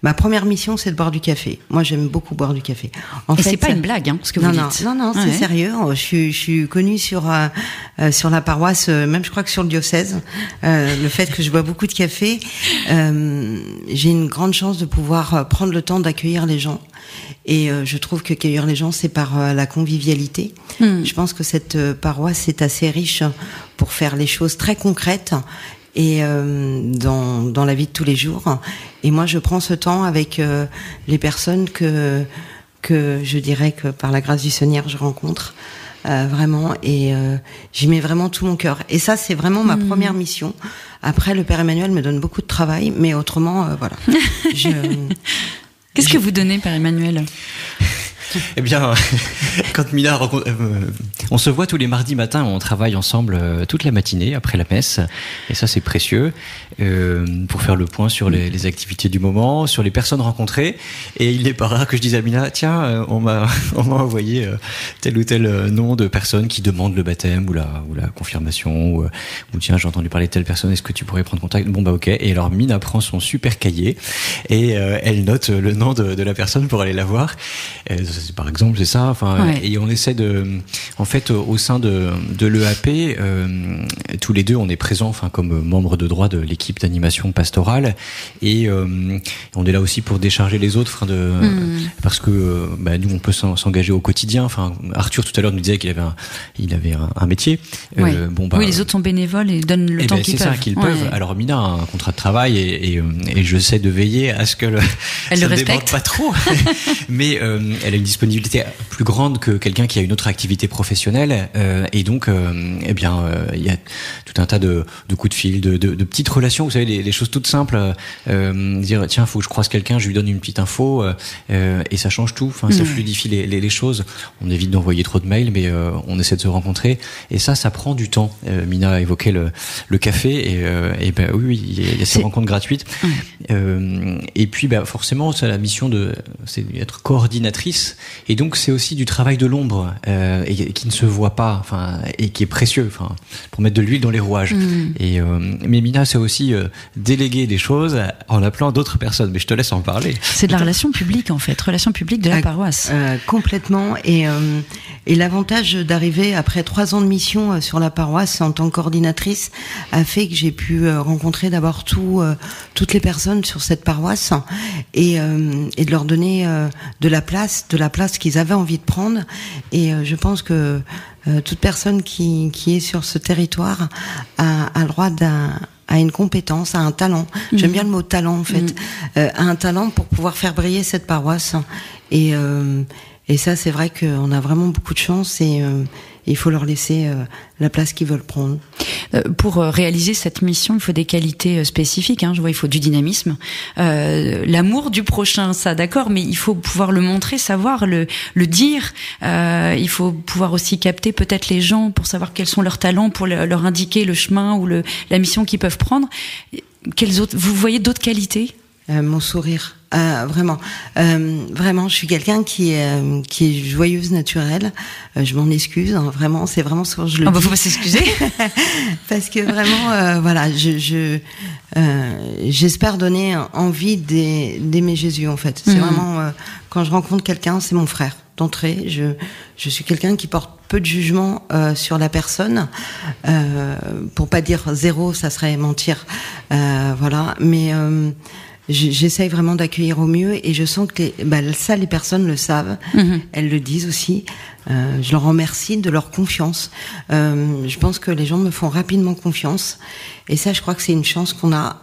ma première mission, c'est de boire du café. Moi, j'aime beaucoup boire du café. Et c'est pas une blague, ce que vous dites. Non, c'est sérieux. Je suis connue sur la paroisse, même je crois que sur le diocèse. Le fait que je bois beaucoup de café, j'ai une grande chance de pouvoir prendre le temps d'accueillir les gens. Et je trouve que accueillir les gens, c'est par la convivialité. Je pense que cette paroisse est assez riche pour faire les choses très concrètes. Et dans la vie de tous les jours. Et moi, je prends ce temps avec les personnes que je dirais que par la grâce du Seigneur, je rencontre vraiment. Et j'y mets vraiment tout mon cœur. Et ça, c'est vraiment ma première mission. Après, le Père Emmanuel me donne beaucoup de travail, mais autrement, voilà. Qu'est-ce que vous donnez, Père Emmanuel ? Eh bien, quand Mina rencontre, on se voit tous les mardis matins, on travaille ensemble toute la matinée après la messe, et ça c'est précieux pour faire le point sur les activités du moment, sur les personnes rencontrées. Et il n'est pas rare que je dise à Mina, tiens, on m'a envoyé tel ou tel nom de personnes qui demandent le baptême ou la confirmation, ou tiens, j'ai entendu parler de telle personne, est-ce que tu pourrais prendre contact ? Bon bah ok. Et alors Mina prend son super cahier et elle note le nom de la personne pour aller la voir. Par exemple, c'est ça. Enfin, ouais. Et on essaie en fait, au sein de l'EAP, tous les deux, on est présents, enfin, comme membres de droit de l'équipe d'animation pastorale, et on est là aussi pour décharger les autres, parce que nous, on peut s'engager au quotidien. Enfin, Arthur tout à l'heure nous disait qu'il avait un métier. Oui. Oui, les autres sont bénévoles et donnent le temps qu'ils peuvent. C'est ça qu'ils peuvent. Alors Mina a un contrat de travail et j'essaie de veiller à ce qu'elle ne déborde pas trop, mais elle a une disponibilité plus grande que quelqu'un qui a une autre activité professionnelle, et donc il y a tout un tas de coups de fil, de petites relations, vous savez, des choses toutes simples, dire tiens, faut que je croise quelqu'un, je lui donne une petite info, et ça change tout. Enfin, ça fluidifie les choses. On évite d'envoyer trop de mails, mais on essaie de se rencontrer, et ça prend du temps. Mina a évoqué le café, et oui, il y a ces rencontres gratuites. Et puis forcément, c'est la mission c'est d'être coordinatrice. Et donc c'est aussi du travail de l'ombre, et qui ne se voit pas, enfin, et qui est précieux, enfin, pour mettre de l'huile dans les rouages. Et mais Mina, c'est aussi déléguer des choses en appelant d'autres personnes. Mais je te laisse en parler. C'est de la relation publique, en fait, relation publique de la paroisse. Complètement. Et l'avantage d'arriver après 3 ans de mission sur la paroisse en tant que coordinatrice a fait que j'ai pu rencontrer d'abord toutes les personnes sur cette paroisse, et de leur donner de la place qu'ils avaient envie de prendre. Et je pense que toute personne qui est sur ce territoire a le droit à une compétence, à un talent. J'aime bien le mot talent, en fait. À un talent pour pouvoir faire briller cette paroisse. Et ça, c'est vrai qu'on a vraiment beaucoup de chance, et il faut leur laisser la place qu'ils veulent prendre. Pour réaliser cette mission, il faut des qualités spécifiques. Je vois, il faut du dynamisme, l'amour du prochain, ça, d'accord, mais il faut pouvoir le montrer, savoir le dire. Il faut pouvoir aussi capter peut-être les gens pour savoir quels sont leurs talents, pour leur indiquer le chemin ou la mission qu'ils peuvent prendre. Vous voyez d'autres qualités ? Mon sourire. Vraiment, je suis quelqu'un qui est joyeuse naturelle. Je m'en excuse, vraiment, c'est vraiment ce que je le dis. Faut pas s'excuser. Parce que vraiment, voilà, j'espère donner envie d'aimer Jésus, en fait. C'est vraiment, quand je rencontre quelqu'un, c'est mon frère. D'entrée, je suis quelqu'un qui porte peu de jugement sur la personne, pour pas dire zéro, ça serait mentir, voilà, mais j'essaye vraiment d'accueillir au mieux, et je sens que les personnes le savent, elles le disent aussi. Je leur remercie de leur confiance. Je pense que les gens me font rapidement confiance, et ça, je crois que c'est une chance qu'on a.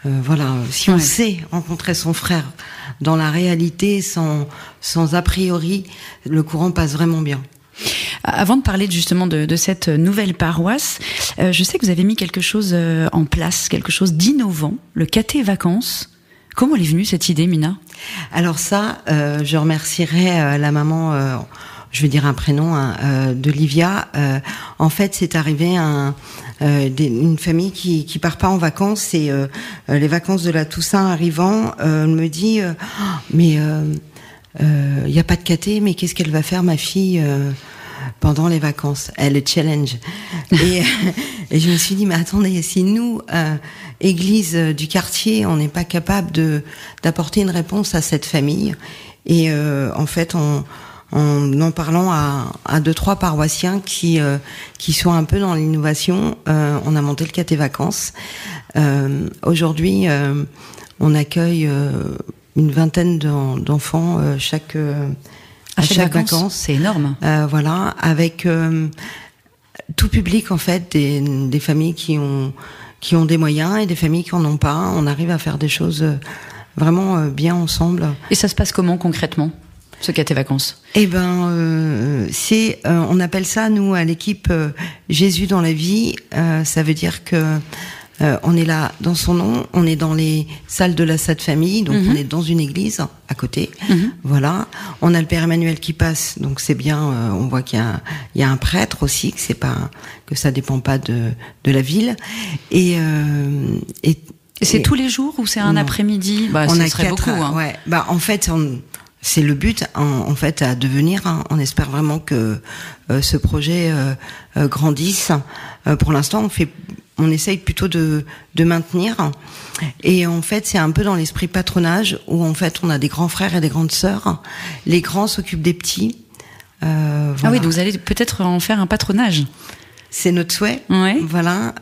Voilà, si on sait rencontrer son frère dans la réalité, sans a priori, le courant passe vraiment bien. Avant de parler justement de cette nouvelle paroisse, je sais que vous avez mis quelque chose en place, quelque chose d'innovant, le caté vacances. Comment elle est venue cette idée, Mina ? Alors ça, je remercierai la maman je vais dire un prénom, d'Olivia. En fait, c'est arrivé une famille qui part pas en vacances et les vacances de la Toussaint arrivant, elle me dit mais il y a pas de caté, mais qu'est-ce qu'elle va faire ma fille pendant les vacances? Elle le challenge. Et je me suis dit mais attendez, si nous église du quartier, on n'est pas capable d'apporter une réponse à cette famille. Et en fait, en parlant à 2-3 paroissiens qui sont un peu dans l'innovation, on a monté le Caté Vacances. Aujourd'hui, on accueille une vingtaine d'enfants à chaque vacances. C'est énorme. Voilà, avec tout public en fait, des familles qui ont des moyens et des familles qui en ont pas. On arrive à faire des choses vraiment bien ensemble. Et ça se passe comment concrètement, ce Caté Vacances? Eh ben, on appelle ça nous à l'équipe Jésus dans la vie. Ça veut dire que on est là dans son nom, on est dans les salles de la Sainte Famille, donc on est dans une église à côté. Voilà, on a le Père Emmanuel qui passe, donc c'est bien. On voit qu'il y a un prêtre aussi, que ça dépend pas de la ville. Et c'est tous les jours ou c'est un après-midi? On a 4 beaucoup. Hein. Ouais. En fait, c'est le but, en fait, à devenir. On espère vraiment que ce projet grandisse. Pour l'instant, on essaye plutôt de maintenir. Et en fait, c'est un peu dans l'esprit patronage où en fait, on a des grands frères et des grandes sœurs. Les grands s'occupent des petits. Voilà. Ah oui, donc vous allez peut-être en faire un patronage. C'est notre souhait. Ouais. Voilà.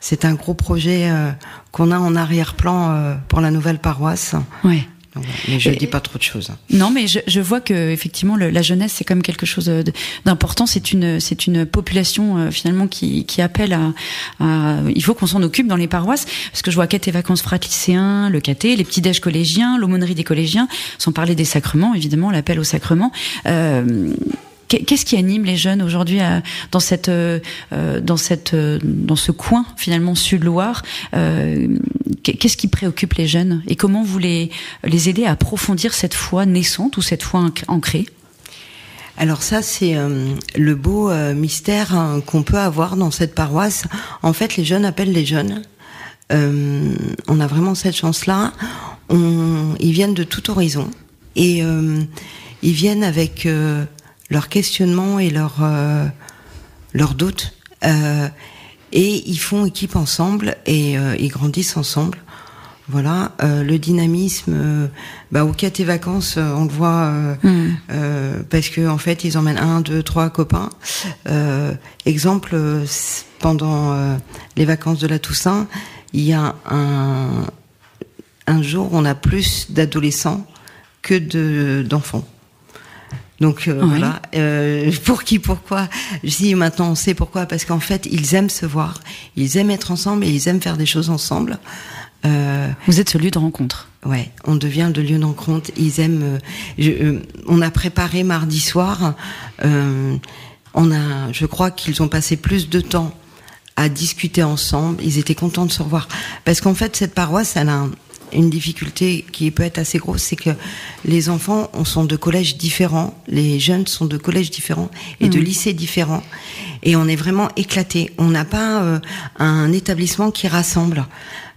C'est un gros projet qu'on a en arrière-plan pour la nouvelle paroisse. Ouais. Mais je ne dis pas trop de choses. Non, mais je vois que effectivement la jeunesse c'est quand même quelque chose d'important. C'est une population finalement qui appelle à il faut qu'on s'en occupe dans les paroisses, parce que je vois Caté Vacances Frates lycéens, le caté, les petits déj collégiens, l'aumônerie des collégiens, sans parler des sacrements évidemment, l'appel aux sacrements. Qu'est-ce qui anime les jeunes aujourd'hui dans ce coin finalement Sud-Loire? Qu'est-ce qui préoccupe les jeunes et comment vous les aider à approfondir cette foi naissante ou cette foi ancrée? Alors ça, c'est le beau mystère qu'on peut avoir dans cette paroisse. En fait, les jeunes appellent les jeunes. On a vraiment cette chance-là. Ils viennent de tout horizon et ils viennent avec leurs questionnements et leurs doutes. Et ils font équipe ensemble et ils grandissent ensemble. Voilà, le dynamisme au Caté Vacances, on le voit parce que en fait ils emmènent 1, 2, 3 copains. Exemple, pendant les vacances de la Toussaint, il y a un jour on a plus d'adolescents que d'enfants. Donc voilà, pourquoi je dis maintenant on sait pourquoi, parce qu'en fait ils aiment se voir, ils aiment être ensemble et ils aiment faire des choses ensemble. Vous êtes ce lieu de rencontre. Ouais, on devient le lieu de rencontre. Ils aiment. On a préparé mardi soir. Je crois qu'ils ont passé plus de temps à discuter ensemble. Ils étaient contents de se revoir parce qu'en fait cette paroisse, elle a une difficulté qui peut être assez grosse, c'est que les enfants sont de collèges différents, les jeunes sont de collèges différents et de lycées différents, et on est vraiment éclatés. On n'a pas un établissement qui rassemble.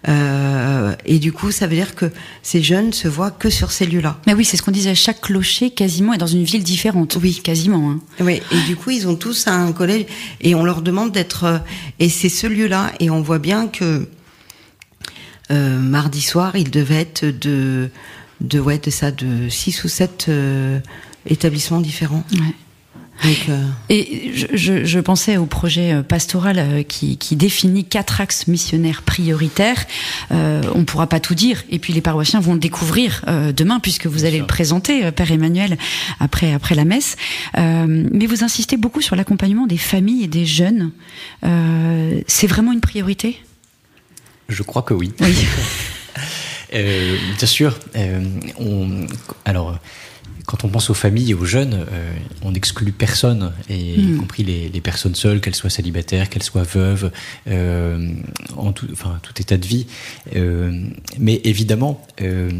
Et du coup, ça veut dire que ces jeunes se voient que sur ces lieux-là. Mais oui, c'est ce qu'on disait. Chaque clocher, quasiment, est dans une ville différente. Oui, quasiment. Hein. Oui. Et du coup, ils ont tous un collège et on leur demande d'être. Et c'est ce lieu-là. Et on voit bien que mardi soir, il devait être de 6 ou 7 établissements différents. Ouais. Donc, et je pensais au projet pastoral qui définit 4 axes missionnaires prioritaires. On pourra pas tout dire, et puis les paroissiens vont le découvrir demain, puisque vous allez le présenter, Père Emmanuel, après la messe. Mais vous insistez beaucoup sur l'accompagnement des familles et des jeunes. C'est vraiment une priorité ? Je crois que oui. Oui. Bien sûr. Alors, quand on pense aux familles et aux jeunes, on n'exclut personne, et y compris les personnes seules, qu'elles soient célibataires, qu'elles soient veuves, en tout état de vie. Mais évidemment,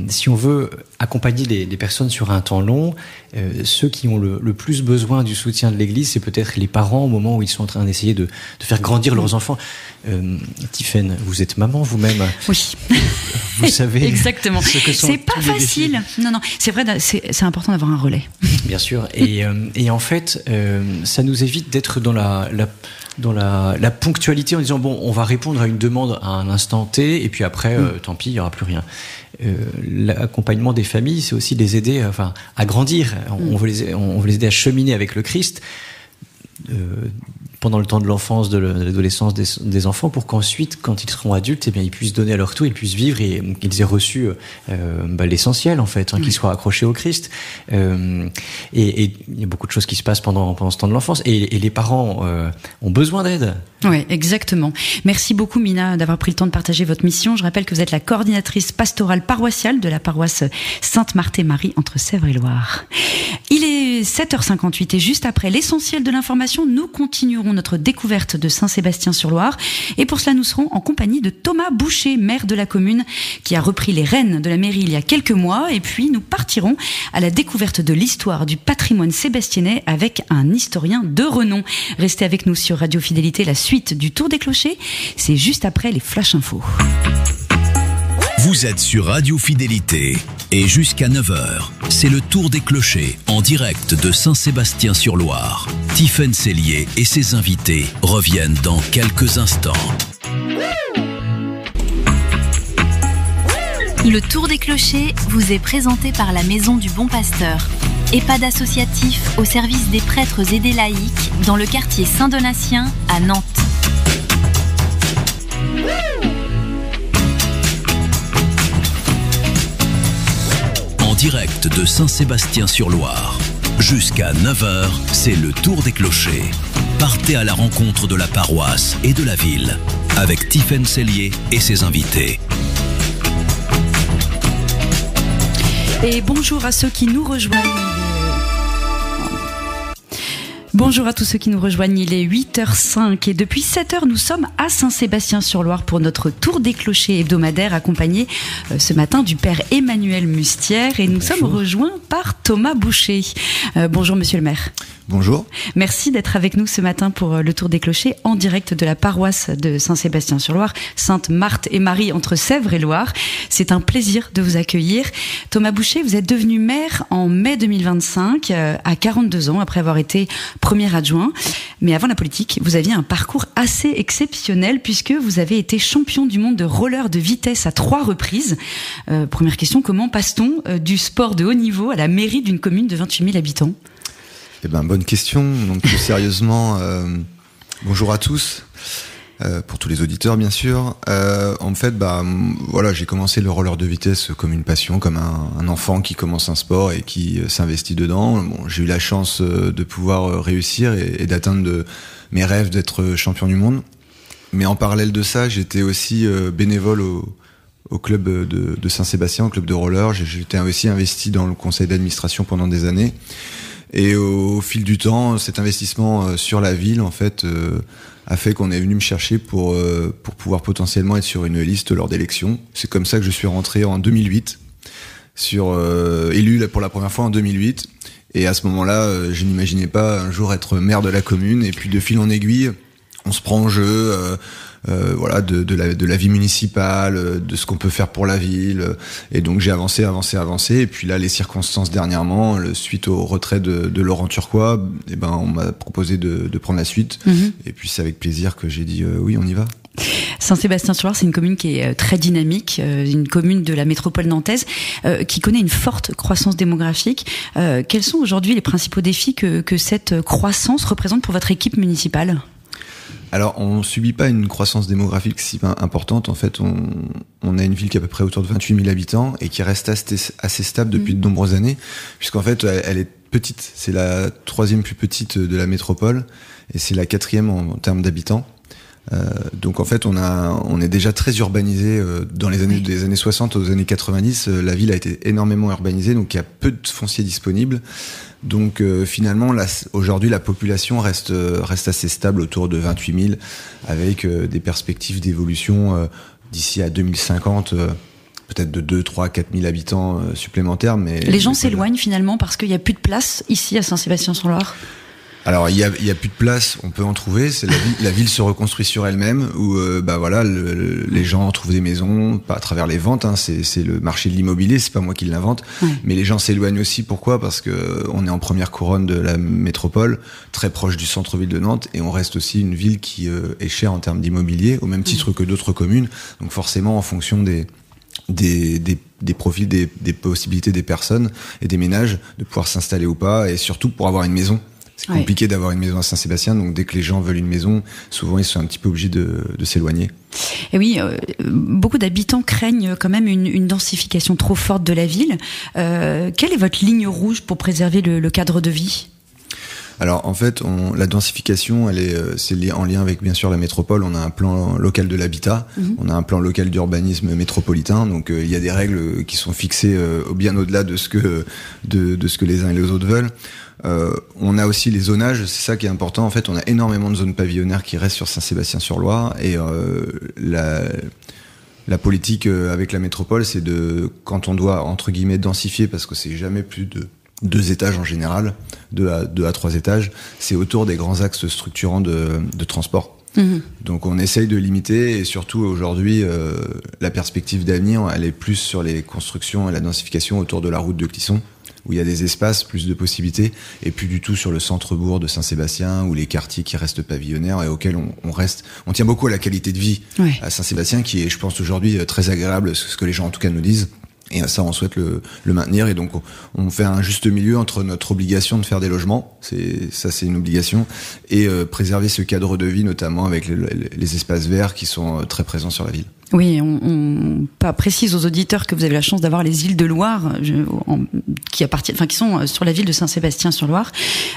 si on veut accompagner les personnes sur un temps long, ceux qui ont le plus besoin du soutien de l'Église, c'est peut-être les parents au moment où ils sont en train d'essayer de faire grandir leurs enfants. Tiffaine, vous êtes maman vous-même. Oui. Vous savez exactement. Ce que sont c'est pas facile. Non, c'est vrai, c'est important d'avoir un relais. Bien sûr. Et en fait, ça nous évite d'être dans la ponctualité en disant bon, on va répondre à une demande à un instant T, et puis après, tant pis, il n'y aura plus rien. L'accompagnement des familles, c'est aussi les aider à grandir. On veut les aider à cheminer avec le Christ pendant le temps de l'enfance, de l'adolescence des enfants, pour qu'ensuite, quand ils seront adultes, eh bien, ils puissent donner à leur tour, ils puissent vivre et qu'ils aient reçu l'essentiel, en fait, qu'ils soient accrochés au Christ. Et il y a beaucoup de choses qui se passent pendant ce temps de l'enfance. Et les parents ont besoin d'aide. Oui, exactement. Merci beaucoup, Mina, d'avoir pris le temps de partager votre mission. Je rappelle que vous êtes la coordinatrice pastorale paroissiale de la paroisse Sainte-Marthe-et-Marie entre Sèvres et Loire. Il est 7h58 et juste après l'essentiel de l'information, nous continuerons notre découverte de Saint-Sébastien-sur-Loire. Et pour cela, nous serons en compagnie de Thomas Boucher, maire de la commune, qui a repris les rênes de la mairie il y a quelques mois. Et puis, nous partirons à la découverte de l'histoire du patrimoine sébastianais avec un historien de renom. Restez avec nous sur Radio Fidélité, la suite du Tour des Clochers. C'est juste après les Flash Infos. Vous êtes sur Radio Fidélité et jusqu'à 9h, c'est le Tour des Clochers en direct de Saint-Sébastien-sur-Loire. Tiffaine Sellier et ses invités reviennent dans quelques instants. Le Tour des Clochers vous est présenté par la Maison du Bon Pasteur, EHPAD associatif au service des prêtres et des laïcs dans le quartier Saint-Donatien à Nantes. En direct de Saint-Sébastien-sur-Loire. Jusqu'à 9h, c'est le Tour des Clochers. Partez à la rencontre de la paroisse et de la ville avec Tiffaine Sellier et ses invités. Et bonjour à ceux qui nous rejoignent. Bonjour à tous ceux qui nous rejoignent, il est 8h05 et depuis 7h nous sommes à Saint-Sébastien-sur-Loire pour notre Tour des Clochers hebdomadaire accompagné ce matin du Père Emmanuel Mustière et nous sommes rejoints par Thomas Boucher. Bonjour Monsieur le maire. Bonjour. Merci d'être avec nous ce matin pour le Tour des Clochers en direct de la paroisse de Saint-Sébastien-sur-Loire, Sainte-Marthe-et-Marie entre Sèvres et Loire. C'est un plaisir de vous accueillir. Thomas Boucher, vous êtes devenu maire en mai 2025 à 42 ans après avoir été premier adjoint. Mais avant la politique, vous aviez un parcours assez exceptionnel puisque vous avez été champion du monde de roller de vitesse à 3 reprises. Première question, comment passe-t-on du sport de haut niveau à la mairie d'une commune de 28 000 habitants ? Eh ben, bonne question. Donc, plus sérieusement, bonjour à tous, pour tous les auditeurs, bien sûr. En fait, voilà, j'ai commencé le roller de vitesse comme une passion, comme un enfant qui commence un sport et qui s'investit dedans. Bon, j'ai eu la chance de pouvoir réussir et d'atteindre mes rêves d'être champion du monde. Mais en parallèle de ça, j'étais aussi bénévole au club de Saint-Sébastien, au club de roller. J'étais aussi investi dans le conseil d'administration pendant des années. Et au fil du temps, cet investissement sur la ville, en fait, a fait qu'on est venu me chercher pour pouvoir potentiellement être sur une liste lors d'élections. C'est comme ça que je suis rentré en 2008, élu pour la première fois en 2008. Et à ce moment-là, je n'imaginais pas un jour être maire de la commune. Et puis de fil en aiguille, on se prend en jeu. Voilà, de la vie municipale, de ce qu'on peut faire pour la ville. Et donc j'ai avancé. Et puis là, les circonstances dernièrement, suite au retrait de Laurent Turquois, on m'a proposé de prendre la suite. Et puis c'est avec plaisir que j'ai dit oui, on y va. Saint-Sébastien-sur-Loire, c'est une commune qui est très dynamique, une commune de la métropole nantaise qui connaît une forte croissance démographique. Quels sont aujourd'hui les principaux défis que cette croissance représente pour votre équipe municipale ? Alors, on subit pas une croissance démographique si importante. En fait, on a une ville qui est à peu près autour de 28 000 habitants et qui reste assez stable depuis de nombreuses années, puisqu'en fait, elle est petite. C'est la 3e plus petite de la métropole et c'est la 4e en termes d'habitants. Donc en fait, on est déjà très urbanisé dans les années des années 60 aux années 90. La ville a été énormément urbanisée, donc il y a peu de foncier disponible. Donc finalement, aujourd'hui, la population reste assez stable autour de 28 000, avec des perspectives d'évolution d'ici à 2050. Peut-être de 2, 3, 4 000 habitants supplémentaires. Mais les gens s'éloignent finalement parce qu'il n'y a plus de place ici à Saint-Sébastien-sur-Loire. Alors il y a plus de place, on peut en trouver. C'est la ville se reconstruit sur elle-même, où les gens trouvent des maisons, pas à travers les ventes. Hein, c'est le marché de l'immobilier, c'est pas moi qui l'invente. Ouais. Mais les gens s'éloignent aussi. Pourquoi ? Parce que on est en première couronne de la métropole, très proche du centre-ville de Nantes, et on reste aussi une ville qui est chère en termes d'immobilier, au même titre que d'autres communes. Donc forcément, en fonction des profils, des possibilités des personnes et des ménages de pouvoir s'installer ou pas, et surtout pour avoir une maison. C'est compliqué d'avoir une maison à Saint-Sébastien, donc dès que les gens veulent une maison, souvent ils sont un petit peu obligés de s'éloigner. Et oui, beaucoup d'habitants craignent quand même une densification trop forte de la ville. Quelle est votre ligne rouge pour préserver le cadre de vie ? Alors en fait, la densification, c'est en lien avec bien sûr la métropole. On a un plan local de l'habitat, on a un plan local d'urbanisme métropolitain. Donc il y a des règles qui sont fixées bien au-delà de ce que les uns et les autres veulent. On a aussi les zonages, c'est ça qui est important. En fait, on a énormément de zones pavillonnaires qui restent sur Saint-Sébastien-sur-Loire, et la politique avec la métropole, c'est quand on doit entre guillemets densifier, parce que c'est jamais plus de 2 étages en général, 2 à 3 étages, c'est autour des grands axes structurants de transport. Donc on essaye de limiter, et surtout aujourd'hui, la perspective d'avenir, elle est plus sur les constructions et la densification autour de la route de Clisson, où il y a des espaces, plus de possibilités, et plus du tout sur le centre-bourg de Saint-Sébastien, ou les quartiers qui restent pavillonnaires et auxquels on tient beaucoup à la qualité de vie à Saint-Sébastien, qui est, je pense, aujourd'hui très agréable, ce que les gens en tout cas nous disent. Et ça, on souhaite le maintenir. Et donc, on fait un juste milieu entre notre obligation de faire des logements, c'est une obligation, et préserver ce cadre de vie, notamment avec les espaces verts qui sont très présents sur la ville. Oui, on précise aux auditeurs que vous avez la chance d'avoir les îles de Loire qui sont sur la ville de Saint-Sébastien-sur-Loire.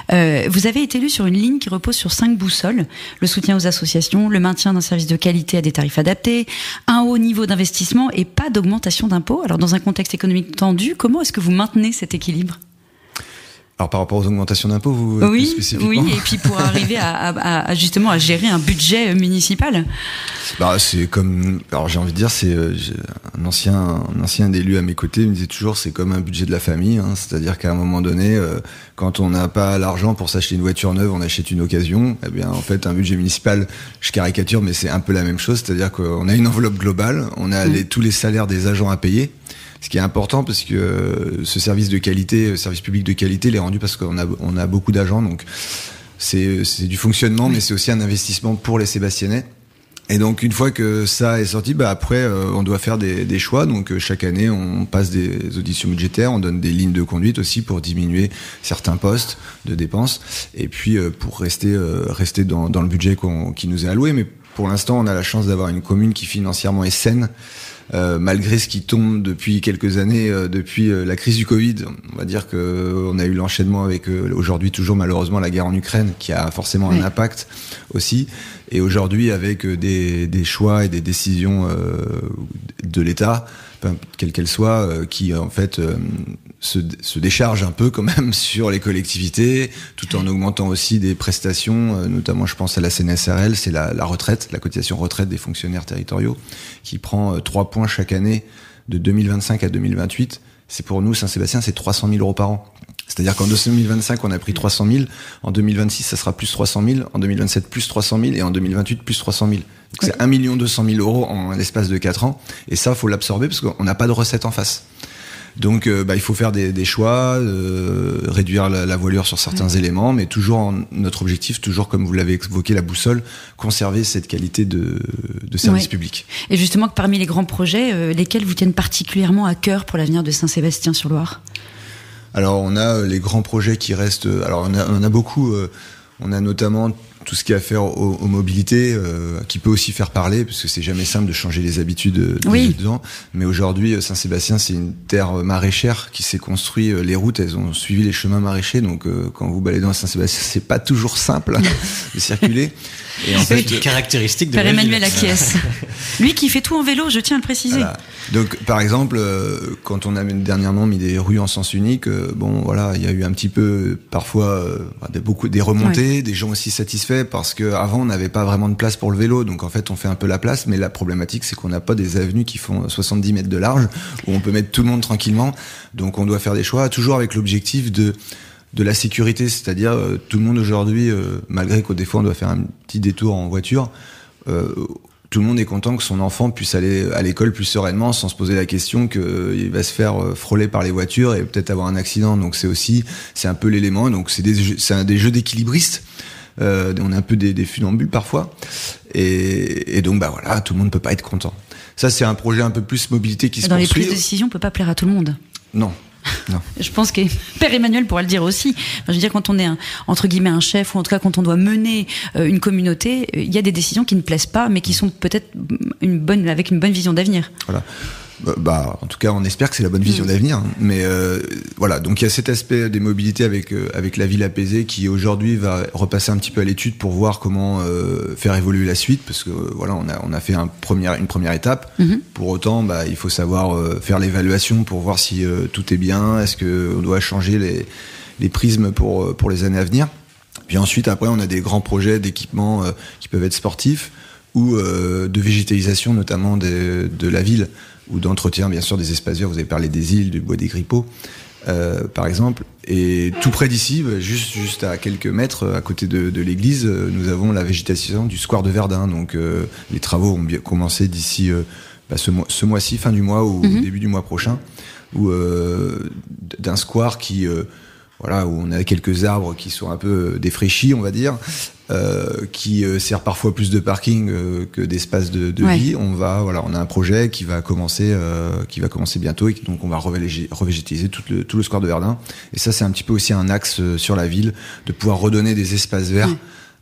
Vous avez été élu sur une ligne qui repose sur 5 boussoles: le soutien aux associations, le maintien d'un service de qualité à des tarifs adaptés, un haut niveau d'investissement et pas d'augmentation d'impôts. Alors dans un contexte économique tendu, comment est-ce que vous maintenez cet équilibre ? Alors par rapport aux augmentations d'impôts, oui, spécifiquement. Oui, et puis pour arriver à justement à gérer un budget municipal. C'est comme, alors j'ai envie de dire, c'est un ancien élu à mes côtés me disait toujours, c'est comme un budget de la famille, hein, c'est-à-dire qu'à un moment donné, quand on n'a pas l'argent pour s'acheter une voiture neuve, on achète une occasion. Eh bien en fait, un budget municipal, je caricature, mais c'est un peu la même chose, c'est-à-dire qu'on a une enveloppe globale, on a tous les salaires des agents à payer. Ce qui est important, parce que ce service de qualité, service public de qualité, il est rendu parce qu'on a beaucoup d'agents, donc c'est du fonctionnement, mais c'est aussi un investissement pour les Sébastianais. Et donc une fois que ça est sorti, après on doit faire des choix. Donc chaque année on passe des auditions budgétaires, on donne des lignes de conduite aussi pour diminuer certains postes de dépenses, et puis pour rester dans le budget qui nous est alloué. Mais pour l'instant, on a la chance d'avoir une commune qui financièrement est saine. Malgré ce qui tombe depuis quelques années, depuis la crise du Covid, on va dire qu'on a eu l'enchaînement avec aujourd'hui toujours malheureusement la guerre en Ukraine, qui a forcément un impact aussi. Et aujourd'hui, avec des choix et des décisions de l'État, quelles qu'elles soient, qui en fait se déchargent un peu quand même sur les collectivités, tout en augmentant aussi des prestations, notamment je pense à la CNSRL, c'est la retraite, la cotisation retraite des fonctionnaires territoriaux, qui prend 3 points chaque année de 2025 à 2028. C'est pour nous, Saint-Sébastien, c'est 300 000 euros par an. C'est-à-dire qu'en 2025, on a pris 300 000, en 2026, ça sera plus 300 000, en 2027, plus 300 000, et en 2028, plus 300 000. Donc c'est 1 200 000 euros en l'espace de 4 ans, et ça, faut l'absorber parce qu'on n'a pas de recettes en face. Donc il faut faire des choix, réduire la voilure sur certains éléments, mais toujours notre objectif, toujours comme vous l'avez évoqué, la boussole, conserver cette qualité de service public. Et justement, que parmi les grands projets, lesquels vous tiennent particulièrement à cœur pour l'avenir de Saint-Sébastien-sur-Loire ? Alors on a les grands projets qui restent. Alors on a beaucoup. On a notamment tout ce qui a à faire aux mobilités, qui peut aussi faire parler, parce que c'est jamais simple de changer les habitudes des gens. Mais aujourd'hui, Saint-Sébastien, c'est une terre maraîchère qui s'est construite. Les routes, elles ont suivi les chemins maraîchers. Donc, quand vous baladez dans Saint-Sébastien, c'est pas toujours simple de circuler. Et en fait, une caractéristique de Père la Emmanuel ville. Acquiesce. Lui qui fait tout en vélo, je tiens à le préciser. Voilà. Donc, par exemple, quand on a dernièrement mis des rues en sens unique, bon, voilà, il y a eu un petit peu, parfois, des remontées, des gens aussi satisfaits parce que avant on n'avait pas vraiment de place pour le vélo. Donc, en fait, on fait un peu la place, mais la problématique, c'est qu'on n'a pas des avenues qui font 70 mètres de large où on peut mettre tout le monde tranquillement. Donc, on doit faire des choix, toujours avec l'objectif de la sécurité, c'est-à-dire tout le monde aujourd'hui, malgré qu'au des fois on doit faire un petit détour en voiture, tout le monde est content que son enfant puisse aller à l'école plus sereinement sans se poser la question qu'il va se faire frôler par les voitures et peut-être avoir un accident. Donc c'est un peu l'élément. Donc c'est des jeux d'équilibristes. On est un peu des funambules parfois. Et donc bah voilà, tout le monde peut pas être content. Ça c'est un projet un peu plus mobilité qui se poursuit. Dans les prises de décision, on peut pas plaire à tout le monde. Non. Je pense que Père Emmanuel pourra le dire aussi. Enfin, je veux dire, quand on est entre guillemets un chef, ou en tout cas quand on doit mener une communauté, il y a des décisions qui ne plaisent pas, mais qui sont peut-être avec une bonne vision d'avenir. Voilà. Bah, en tout cas, on espère que c'est la bonne vision d'avenir. Mais voilà, donc il y a cet aspect des mobilités avec la ville apaisée qui aujourd'hui va repasser un petit peu à l'étude pour voir comment faire évoluer la suite, parce que voilà, on a fait une première étape. Pour autant, bah, il faut savoir faire l'évaluation pour voir si tout est bien. Est-ce que on doit changer les prismes pour les années à venir. Puis ensuite, après, on a des grands projets d'équipements qui peuvent être sportifs ou de végétalisation, notamment de la ville, ou d'entretien, bien sûr, des espaces verts. Vous avez parlé des îles, du bois des Grippeaux, par exemple. Et tout près d'ici, juste à quelques mètres, à côté de l'église, nous avons la végétation du square de Verdun. Donc, les travaux ont bien commencé d'ici ce mois-ci, fin du mois ou début du mois prochain, où d'un square qui... voilà, où on a quelques arbres qui sont un peu défraîchis, on va dire, qui sert parfois plus de parking que d'espace de vie. On a un projet qui va commencer bientôt, et donc on va revégétaliser tout le square de Verdun. Et ça, c'est un petit peu aussi un axe sur la ville, de pouvoir redonner des espaces verts.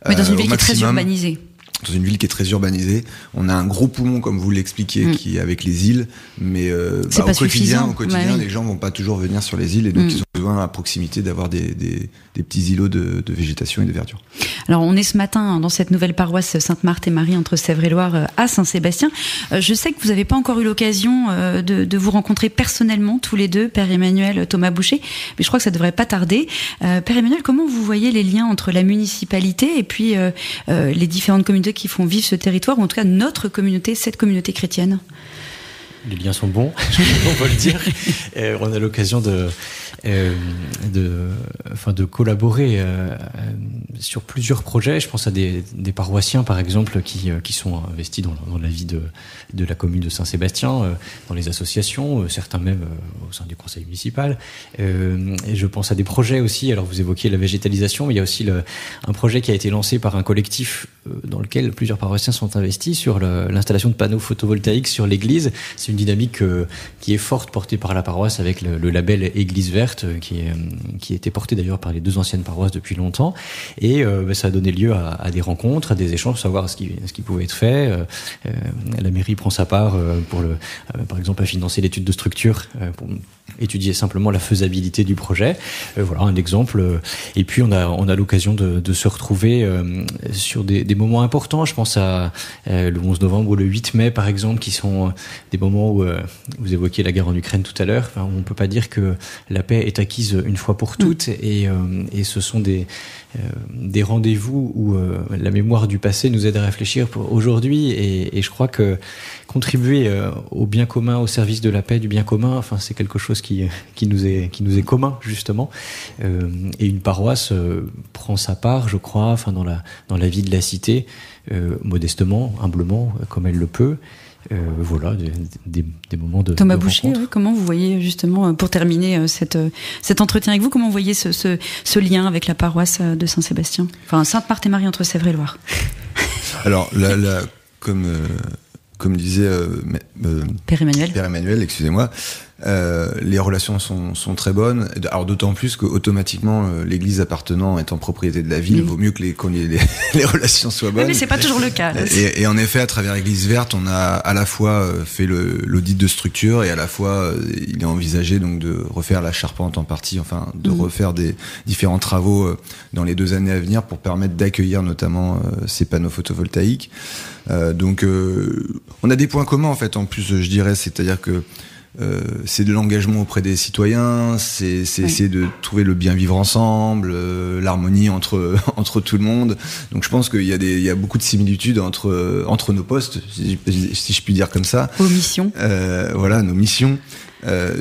Mais dans une ville qui est très urbanisée. Dans une ville qui est très urbanisée, on a un gros poumon, comme vous l'expliquiez, qui est avec les îles, mais c'est pas suffisant. Au quotidien, les gens vont pas toujours venir sur les îles, et donc ils ont besoin à proximité d'avoir des petits îlots de végétation et de verdure. Alors on est ce matin dans cette nouvelle paroisse Sainte-Marthe et Marie entre Sèvres-et-Loire à Saint-Sébastien. Je sais que vous n'avez pas encore eu l'occasion de vous rencontrer personnellement tous les deux, Père Emmanuel, Thomas Boucher, mais je crois que ça devrait pas tarder. Père Emmanuel, comment vous voyez les liens entre la municipalité et puis les différentes communautés qui font vivre ce territoire, ou en tout cas notre communauté, cette communauté chrétienne? Les liens sont bons, on peut le dire. On a l'occasion de collaborer sur plusieurs projets. Je pense à des paroissiens, par exemple, qui sont investis dans la vie de la commune de Saint-Sébastien, dans les associations, certains même au sein du conseil municipal. Et je pense à des projets aussi. Alors, vous évoquiez la végétalisation, mais il y a aussi un projet qui a été lancé par un collectif dans lequel plusieurs paroissiens sont investis sur l'installation de panneaux photovoltaïques sur l'église. C'est une dynamique qui est forte, portée par la paroisse avec le label Église verte, qui était porté d'ailleurs par les deux anciennes paroisses depuis longtemps. Et ça a donné lieu à des rencontres, à des échanges, savoir ce qui pouvait être fait. La mairie prend sa part par exemple, à financer l'étude de structure pour étudier simplement la faisabilité du projet. Voilà un exemple. Et puis on a l'occasion de se retrouver sur des moments importants. Je pense à le 11 novembre ou le 8 mai, par exemple, qui sont des moments où vous évoquiez la guerre en Ukraine tout à l'heure. Enfin, on peut pas dire que la paix est acquise une fois pour toutes, et ce sont des rendez-vous où la mémoire du passé nous aide à réfléchir pour aujourd'hui, et je crois que contribuer au bien commun, au service de la paix, du bien commun, enfin c'est quelque chose qui nous est commun, justement, et une paroisse prend sa part, je crois, enfin dans la vie de la cité, modestement, humblement, comme elle le peut. Voilà des moments de Thomas de Boucher, rencontre. oui, comment vous voyez, justement, pour terminer cet entretien avec vous, comment vous voyez ce lien avec la paroisse de Saint-Sébastien, enfin Sainte-Marthe et Marie entre Sèvres et Loire? Alors comme comme disait Père Emmanuel, excusez-moi, les relations sont très bonnes. Alors d'autant plus qu'automatiquement, l'église appartenant étant propriété de la ville, vaut mieux que les relations soient bonnes. Oui, mais c'est pas toujours le cas. Et en effet, à travers l'Église verte, on a à la fois fait l'audit de structure et à la fois il est envisagé donc de refaire la charpente en partie, enfin de refaire des différents travaux dans les 2 années à venir pour permettre d'accueillir notamment ces panneaux photovoltaïques. Donc on a des points communs en fait. En plus, je dirais, c'est-à-dire que c'est de l'engagement auprès des citoyens, c'est essayer de trouver le bien vivre ensemble, l'harmonie entre tout le monde. Donc je pense qu'il y a beaucoup de similitudes entre nos postes, si je puis dire comme ça. Aux missions. Voilà, nos missions. Père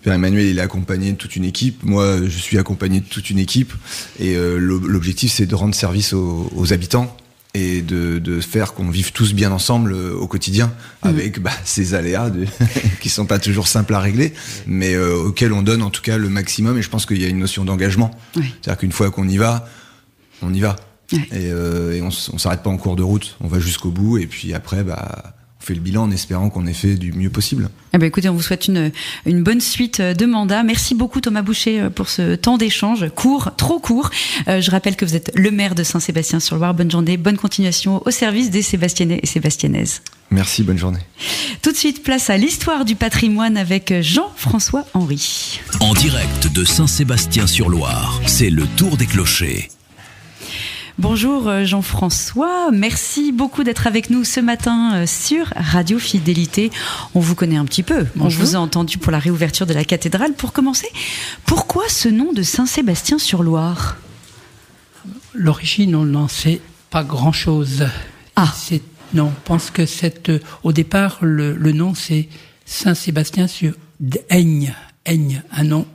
Emmanuel, il est accompagné de toute une équipe. Moi, je suis accompagné de toute une équipe. Et l'objectif, c'est de rendre service aux habitants. Et de faire qu'on vive tous bien ensemble au quotidien, avec ces aléas qui sont pas toujours simples à régler, mais auxquels on donne en tout cas le maximum. Et je pense qu'il y a une notion d'engagement. Oui. C'est-à-dire qu'une fois qu'on y va, on y va. Oui. Et on s'arrête pas en cours de route, on va jusqu'au bout. Et puis après, on fait le bilan en espérant qu'on ait fait du mieux possible. Écoutez, on vous souhaite une bonne suite de mandat. Merci beaucoup Thomas Boucher pour ce temps d'échange trop court. Je rappelle que vous êtes le maire de Saint-Sébastien-sur-Loire. Bonne journée, bonne continuation au service des Sébastianais et Sébastianaises. Merci, bonne journée. Tout de suite, place à l'histoire du patrimoine avec Jean-François Henry. En direct de Saint-Sébastien-sur-Loire, c'est le Tour des Clochers. Bonjour Jean-François, merci beaucoup d'être avec nous ce matin sur Radio Fidélité. On vous connaît un petit peu, on vous a entendu pour la réouverture de la cathédrale. Pour commencer, pourquoi ce nom de Saint-Sébastien-sur-Loire ? L'origine, on n'en sait pas grand-chose. Non, on pense que au départ, le nom c'est Saint-Sébastien sur Aigne, un nom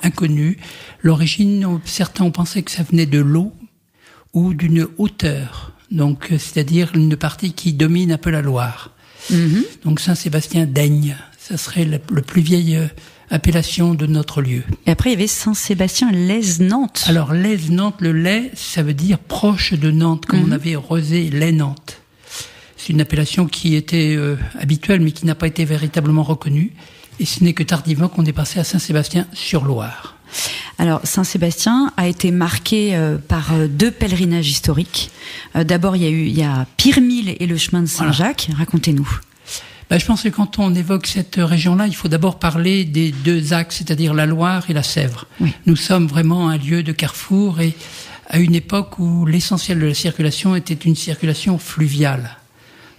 inconnu. L'origine, certains ont pensé que ça venait de l'eau, ou d'une hauteur, donc c'est-à-dire une partie qui domine un peu la Loire. Donc Saint-Sébastien d'Aigne, ça serait la plus vieille appellation de notre lieu. Et après il y avait Saint-Sébastien-lès-Nantes. Alors lès-Nantes, le lès, ça veut dire proche de Nantes, comme on avait Rosé, lès-Nantes. C'est une appellation qui était habituelle, mais qui n'a pas été véritablement reconnue, et ce n'est que tardivement qu'on est passé à Saint-Sébastien-sur-Loire. Alors, Saint-Sébastien a été marqué par 2 pèlerinages historiques. D'abord, il y a Pirmil et le chemin de Saint-Jacques. Voilà. Racontez-nous. Je pense que quand on évoque cette région-là, il faut d'abord parler des 2 axes, c'est-à-dire la Loire et la Sèvre. Oui. Nous sommes vraiment un lieu de carrefour et à une époque où l'essentiel de la circulation était une circulation fluviale.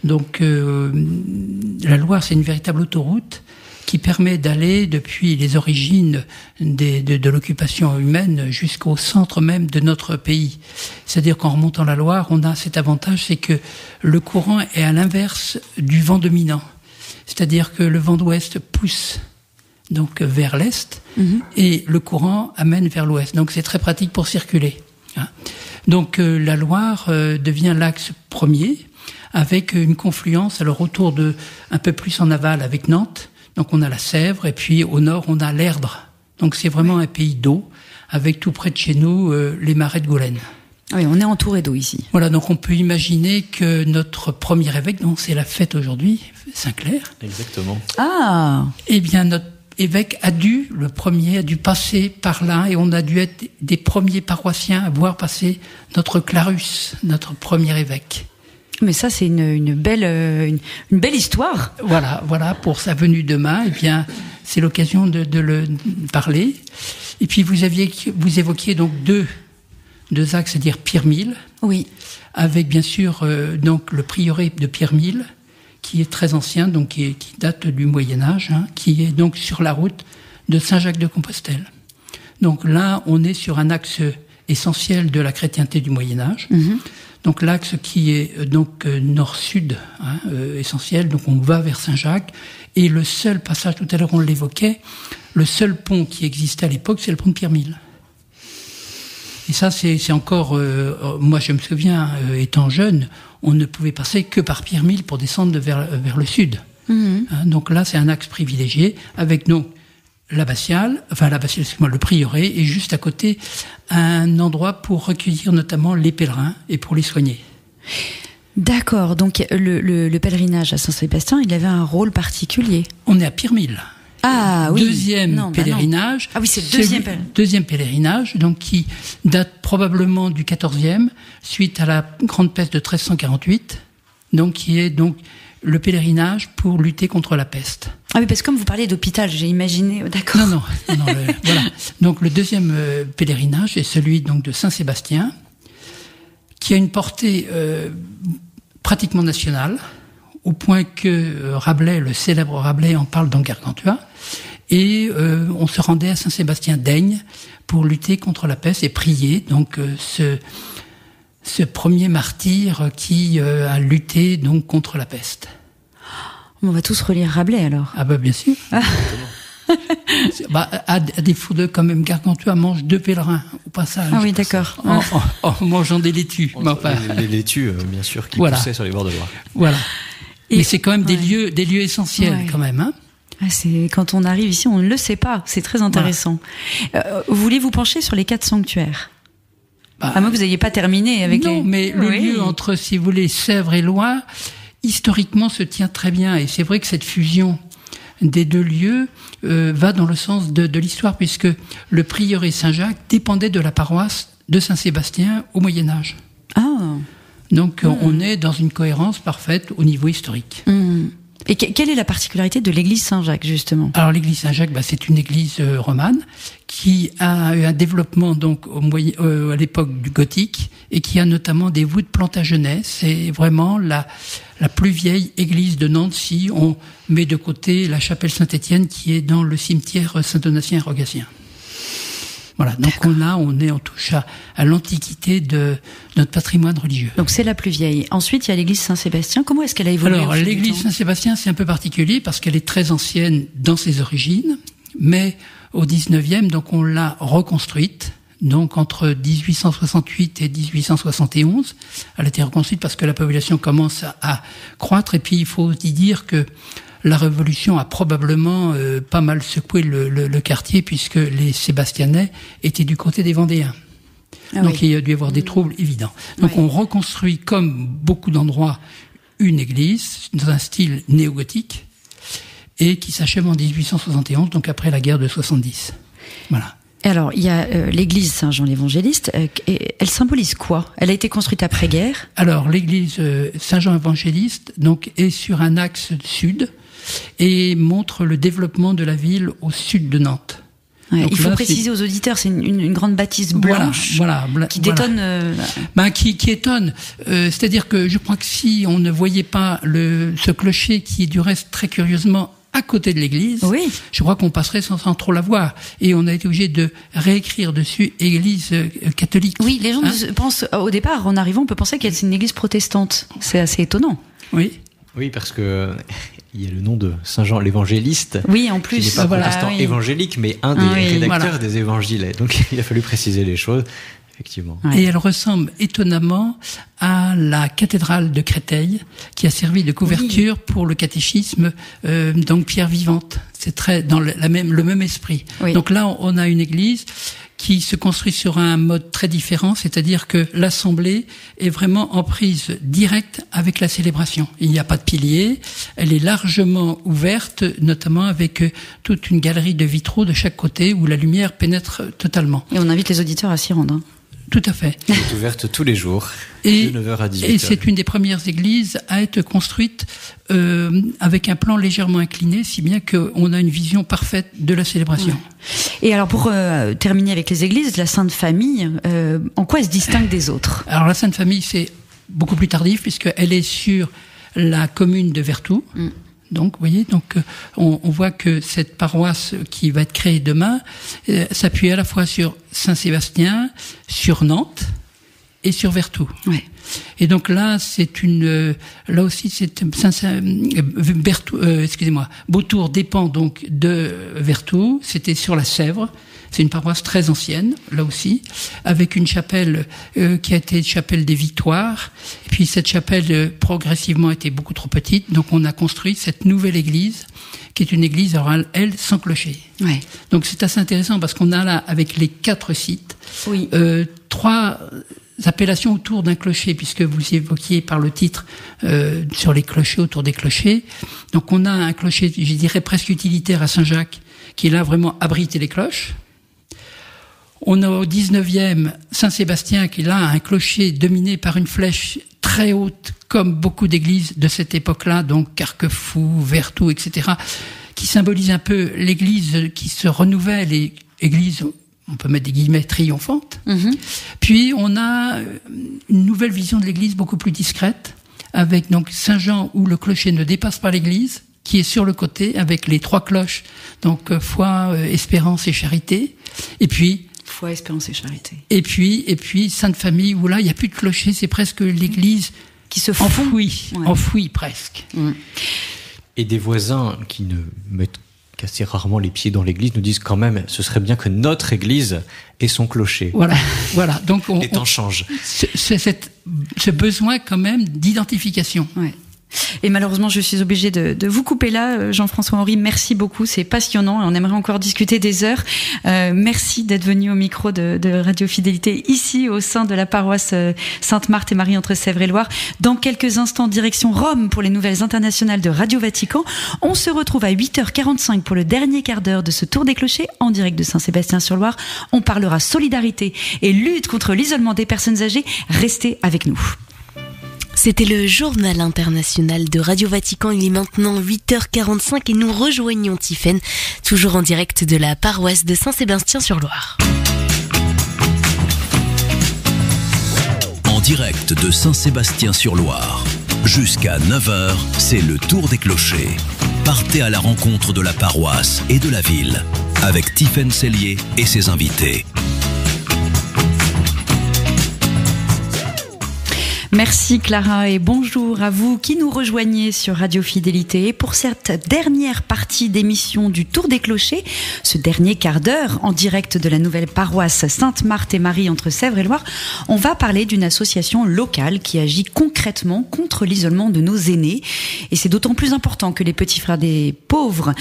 Donc, la Loire, c'est une véritable autoroute qui permet d'aller depuis les origines de l'occupation humaine jusqu'au centre même de notre pays. C'est-à-dire qu'en remontant la Loire, on a cet avantage, c'est que le courant est à l'inverse du vent dominant. C'est-à-dire que le vent d'ouest pousse donc vers l'est et le courant amène vers l'ouest. Donc c'est très pratique pour circuler. Donc la Loire devient l'axe premier avec une confluence alors autour de un peu plus en aval avec Nantes. Donc on a la Sèvre et puis au nord on a l'Erdre. Donc c'est vraiment un pays d'eau avec tout près de chez nous les marais de Gaulaine. Oui, on est entouré d'eau ici. Voilà, donc on peut imaginer que notre premier évêque, donc c'est la fête aujourd'hui, Saint-Clair. Exactement. Ah. Eh bien notre évêque le premier a dû passer par là et on a dû être des premiers paroissiens à voir passer notre Clarus, notre premier évêque. Mais ça, c'est une belle histoire. Voilà, pour sa venue demain, eh bien, c'est l'occasion de le parler. Et puis, vous évoquiez donc deux axes, c'est-à-dire Pirmil. Oui. Avec, bien sûr, donc, le prieuré de Pirmil, qui est très ancien, donc, qui date du Moyen-Âge, qui est donc sur la route de Saint-Jacques-de-Compostelle. Donc là, on est sur un axe essentiel de la chrétienté du Moyen-Âge. Donc l'axe qui est donc nord-sud, essentiel, donc on va vers Saint-Jacques, et le seul passage, tout à l'heure on l'évoquait, le seul pont qui existait à l'époque, c'est le pont de Pirmil. Et ça, c'est encore, moi je me souviens, étant jeune, on ne pouvait passer que par Pirmil pour descendre vers le sud. Donc là, c'est un axe privilégié, avec donc le prieuré, et juste à côté, un endroit pour recueillir notamment les pèlerins et pour les soigner. D'accord, donc le pèlerinage à Saint-Sébastien, il avait un rôle particulier. On est à Pirmille. Ah oui. Deuxième pèlerinage. Ah oui, c'est le deuxième pèlerinage, donc qui date probablement du 14e, suite à la grande peste de 1348, donc qui est donc le pèlerinage pour lutter contre la peste. Ah oui, parce que comme vous parlez d'hôpital, j'ai imaginé. D'accord. Non, voilà. Donc le deuxième pèlerinage est celui donc de Saint-Sébastien, qui a une portée pratiquement nationale, au point que Rabelais, le célèbre Rabelais, en parle dans Gargantua, et on se rendait à Saint-Sébastien d'Aigne pour lutter contre la peste et prier donc ce premier martyr qui a lutté donc contre la peste. On va tous relire Rabelais alors. Ah bah bien sûr. À défaut de quand même Gargantua mange 2 pèlerins au passage. Ah oui, d'accord. En mangeant des laitues. Les laitues, bien sûr, qui poussaient sur les bords de Loire. Voilà. Mais c'est quand même des lieux essentiels quand même. Hein. Ah, c'est quand on arrive ici, on ne le sait pas. C'est très intéressant. Voilà. Voulez-vous pencher sur les 4 sanctuaires? À moins que vous n'ayez pas terminé avec Non, mais le lieu entre, si vous voulez, Sèvres et Loire, historiquement se tient très bien. Et c'est vrai que cette fusion des 2 lieux va dans le sens de l'histoire, puisque le prieuré Saint-Jacques dépendait de la paroisse de Saint-Sébastien au Moyen-Âge. Ah. Donc on est dans une cohérence parfaite au niveau historique. Et quelle est la particularité de l'église Saint-Jacques, justement? Alors l'église Saint-Jacques, c'est une église romane qui a eu un développement donc à l'époque du gothique, et qui a notamment des voûtes Plantagenets. C'est vraiment la plus vieille église de Nantes, si on met de côté la chapelle Saint-Étienne qui est dans le cimetière Saint-Donatien et Rogatien. Voilà, donc on touche à l'antiquité de notre patrimoine religieux. Donc c'est la plus vieille. Ensuite, il y a l'église Saint-Sébastien. Comment est-ce qu'elle a évolué? Alors, l'église Saint-Sébastien, c'est un peu particulier parce qu'elle est très ancienne dans ses origines, mais au 19e, donc on l'a reconstruite. Donc entre 1868 et 1871, elle a été reconstruite parce que la population commence à croître, et puis il faut y dire que la Révolution a probablement pas mal secoué le quartier, puisque les Sébastianais étaient du côté des Vendéens. Donc il y a dû y avoir des troubles évidents. Donc on reconstruit, comme beaucoup d'endroits, une église dans un style néo-gothique, et qui s'achève en 1871, donc après la guerre de 70. Voilà. Alors, il y a l'église Saint-Jean l'Évangéliste. Elle symbolise quoi? Elle a été construite après-guerre. Alors, l'église Saint-Jean l'Évangéliste donc, est sur un axe sud et montre le développement de la ville au sud de Nantes. Ouais, il faut préciser aux auditeurs, c'est une grande bâtisse blanche qui détonne. Qui étonne. C'est-à-dire que je crois que si on ne voyait pas ce clocher qui est du reste très curieusement à côté de l'église, je crois qu'on passerait sans trop la voir. Et on a été obligé de réécrire dessus église catholique. Oui, les gens pensent, au départ, en arrivant, on peut penser que c'est une église protestante. C'est assez étonnant. Oui, parce que il y a le nom de Saint Jean l'Évangéliste. Oui, en plus. Qui n'est pas protestant évangélique, mais un des rédacteurs des évangiles. Donc il a fallu préciser les choses. Effectivement. Et elle ressemble étonnamment à la cathédrale de Créteil, qui a servi de couverture pour le catéchisme, donc pierre vivante. C'est très dans le même esprit. Donc là, on a une église qui se construit sur un mode très différent, c'est-à-dire que l'assemblée est vraiment en prise directe avec la célébration. Il n'y a pas de piliers, elle est largement ouverte, notamment avec toute une galerie de vitraux de chaque côté où la lumière pénètre totalement. Et on invite les auditeurs à s'y rendre. Tout à fait. Elle est ouverte tous les jours, de 9h à 18h. Et c'est une des premières églises à être construite avec un plan légèrement incliné, si bien qu'on a une vision parfaite de la célébration. Et alors pour terminer avec les églises, la Sainte Famille, en quoi elle se distingue des autres? Alors la Sainte Famille, c'est beaucoup plus tardif, puisqu'elle est sur la commune de Vertou. Donc, vous voyez, on voit que cette paroisse qui va être créée demain s'appuie à la fois sur Saint-Sébastien, sur Nantes et sur Vertou. Et donc là, Beautour dépend donc de Vertou. C'était sur la Sèvre. C'est une paroisse très ancienne, là aussi, avec une chapelle qui a été chapelle des Victoires. Et puis cette chapelle, progressivement, était beaucoup trop petite. Donc on a construit cette nouvelle église, qui est une église, elle, sans clocher. Donc c'est assez intéressant parce qu'on a là, avec les 4 sites, 3 appellations autour d'un clocher, puisque vous évoquiez par le titre sur les clochers, autour des clochers. Donc on a un clocher, je dirais presque utilitaire à Saint-Jacques, qui est là vraiment abrité les cloches. On a au 19e Saint-Sébastien, qui est là un clocher dominé par une flèche très haute, comme beaucoup d'églises de cette époque-là, donc Carquefou, Vertou, etc., qui symbolise un peu l'église qui se renouvelle, et église, on peut mettre des guillemets, triomphante. Puis on a une nouvelle vision de l'église beaucoup plus discrète, avec donc Saint-Jean où le clocher ne dépasse pas l'église, qui est sur le côté avec les 3 cloches, donc foi, espérance et charité. Et puis foi, espérance et charité. Et puis Sainte Famille où là il y a plus de clocher, c'est presque l'église qui se enfouie presque. Et des voisins qui ne mettent qu'assez rarement les pieds dans l'église nous disent quand même, ce serait bien que notre église ait son clocher. Voilà. Donc les temps changent. Ce besoin quand même d'identification. Ouais. Et malheureusement, je suis obligée de vous couper là, Jean-François Henry. Merci beaucoup, c'est passionnant. On aimerait encore discuter des heures. Merci d'être venu au micro de Radio Fidélité ici au sein de la paroisse Sainte-Marthe et Marie entre Sèvres et Loire. Dans quelques instants, direction Rome pour les nouvelles internationales de Radio Vatican. On se retrouve à 8h45 pour le dernier quart d'heure de ce Tour des Clochers en direct de Saint-Sébastien-sur-Loire. On parlera solidarité et lutte contre l'isolement des personnes âgées. Restez avec nous. C'était le journal international de Radio Vatican. Il est maintenant 8h45 et nous rejoignons Tiffaine, toujours en direct de la paroisse de Saint-Sébastien-sur-Loire. En direct de Saint-Sébastien-sur-Loire. Jusqu'à 9h, c'est le Tour des Clochers. Partez à la rencontre de la paroisse et de la ville avec Tiffaine Sellier et ses invités. Merci Clara et bonjour à vous qui nous rejoignez sur Radio Fidélité. Et pour cette dernière partie d'émission du Tour des Clochers, ce dernier quart d'heure en direct de la nouvelle paroisse Sainte-Marthe et Marie entre Sèvres et Loire, on va parler d'une association locale qui agit concrètement contre l'isolement de nos aînés. Et c'est d'autant plus important que les Petits Frères des Pauvres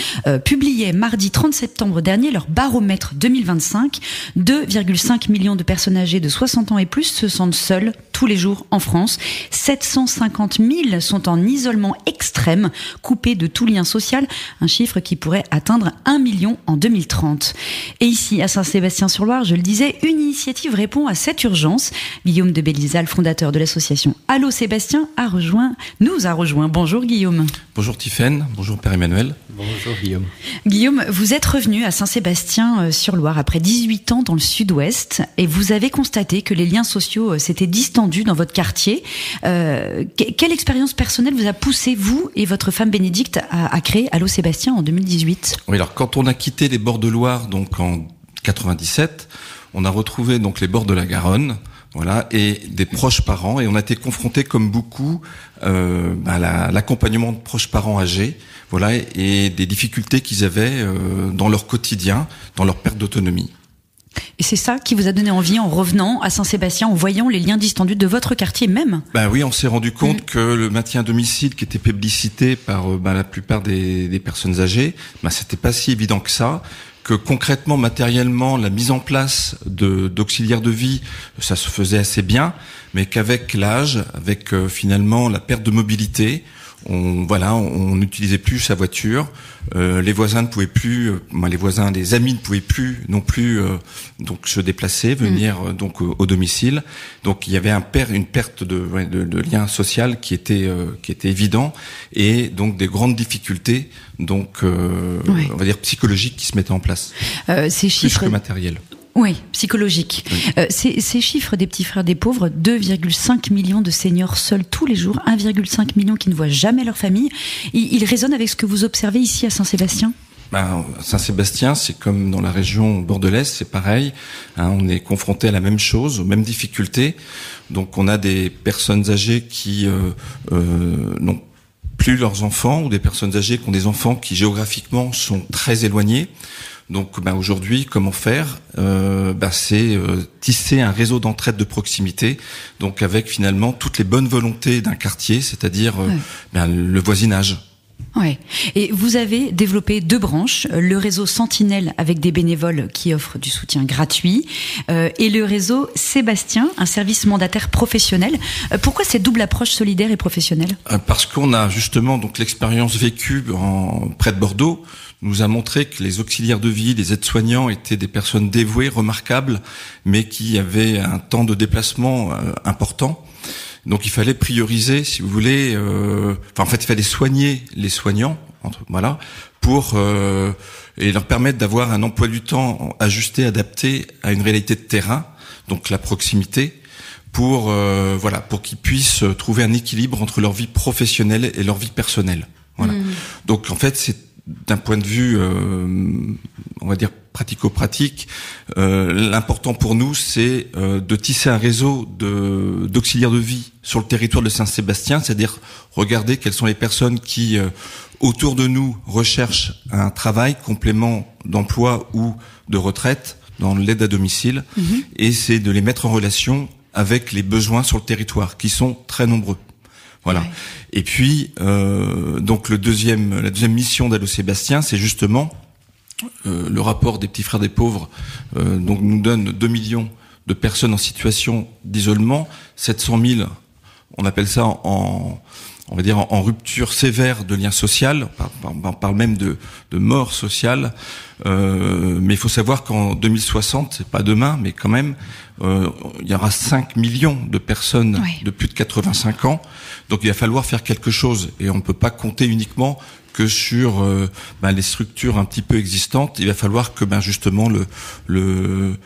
publiaient mardi 30 septembre dernier leur baromètre 2025. 2,5 millions de personnes âgées de 60 ans et plus se sentent seules tous les jours en France. 750 000 sont en isolement extrême, coupés de tout lien social, un chiffre qui pourrait atteindre 1 million en 2030. Et ici, à Saint-Sébastien-sur-Loire, je le disais, une initiative répond à cette urgence. Guillaume de Bélizel, fondateur de l'association Allô Sébastien, nous a rejoint. Bonjour Guillaume. Bonjour Tiffaine, bonjour Père Emmanuel. Bonjour Guillaume. Guillaume, vous êtes revenu à Saint-Sébastien-sur-Loire après 18 ans dans le sud-ouest et vous avez constaté que les liens sociaux s'étaient distendus dans votre quartier. Quelle expérience personnelle vous a poussé, vous et votre femme Bénédicte, à créer Allô Sébastien en 2018 ? Oui, alors quand on a quitté les bords de Loire, donc en 97, on a retrouvé donc les bords de la Garonne. Voilà, et des proches parents, et on a été confrontés comme beaucoup à l'accompagnement de proches parents âgés, voilà, et des difficultés qu'ils avaient dans leur quotidien, dans leur perte d'autonomie. Et c'est ça qui vous a donné envie en revenant à Saint-Sébastien, en voyant les liens distendus de votre quartier même ? Oui, on s'est rendu compte que le maintien à domicile qui était publicité par la plupart des personnes âgées, c'était pas si évident que ça. Que concrètement, matériellement, la mise en place d'auxiliaires de vie, ça se faisait assez bien, mais qu'avec l'âge, avec finalement la perte de mobilité, on n'utilisait plus sa voiture. Les voisins ne pouvaient plus, les amis ne pouvaient plus non plus donc se déplacer, venir donc au domicile. Donc il y avait une perte de lien social qui était évident, et donc des grandes difficultés donc on va dire psychologiques qui se mettaient en place. Ces chiffres plus que matériels. Oui, psychologique. Oui. Ces chiffres des Petits Frères des Pauvres, 2,5 millions de seniors seuls tous les jours, 1,5 million qui ne voient jamais leur famille, ils résonnent avec ce que vous observez ici à Saint-Sébastien ? Saint-Sébastien, c'est comme dans la région bordelaise, c'est pareil. On est confronté à la même chose, aux mêmes difficultés. Donc on a des personnes âgées qui n'ont plus leurs enfants, ou des personnes âgées qui ont des enfants qui géographiquement sont très éloignés. Donc aujourd'hui, comment faire ? C'est tisser un réseau d'entraide de proximité, donc avec finalement toutes les bonnes volontés d'un quartier, c'est-à-dire le voisinage. Ouais. Et vous avez développé 2 branches, le réseau Sentinelle avec des bénévoles qui offrent du soutien gratuit, et le réseau Sébastien, un service mandataire professionnel. Pourquoi cette double approche solidaire et professionnelle ? Parce qu'on a justement donc l'expérience vécue près de Bordeaux nous a montré que les auxiliaires de vie, les aides-soignants étaient des personnes dévouées, remarquables, mais qui avaient un temps de déplacement important. Donc il fallait prioriser, si vous voulez, en fait il fallait soigner les soignants, voilà, pour et leur permettre d'avoir un emploi du temps ajusté, adapté à une réalité de terrain, donc la proximité, pour pour qu'ils puissent trouver un équilibre entre leur vie professionnelle et leur vie personnelle. Voilà. Donc en fait c'est d'un point de vue, on va dire pratico-pratique, l'important pour nous, c'est de tisser un réseau d'auxiliaires de vie sur le territoire de Saint-Sébastien, c'est-à-dire regarder quelles sont les personnes qui, autour de nous, recherchent un travail, complément d'emploi ou de retraite dans l'aide à domicile, et c'est de les mettre en relation avec les besoins sur le territoire, qui sont très nombreux. Voilà. Ouais. Et puis, donc la deuxième mission d'Allo Sébastien, c'est justement le rapport des petits frères des pauvres. Donc nous donne 2 millions de personnes en situation d'isolement, 700 000, on appelle ça on va dire en rupture sévère de lien social. On parle même de mort sociale. Mais il faut savoir qu'en 2060, c'est pas demain, mais quand même, il y aura 5 millions de personnes de plus de 85 ans. Donc il va falloir faire quelque chose. Et on ne peut pas compter uniquement que sur les structures un petit peu existantes. Il va falloir que justement le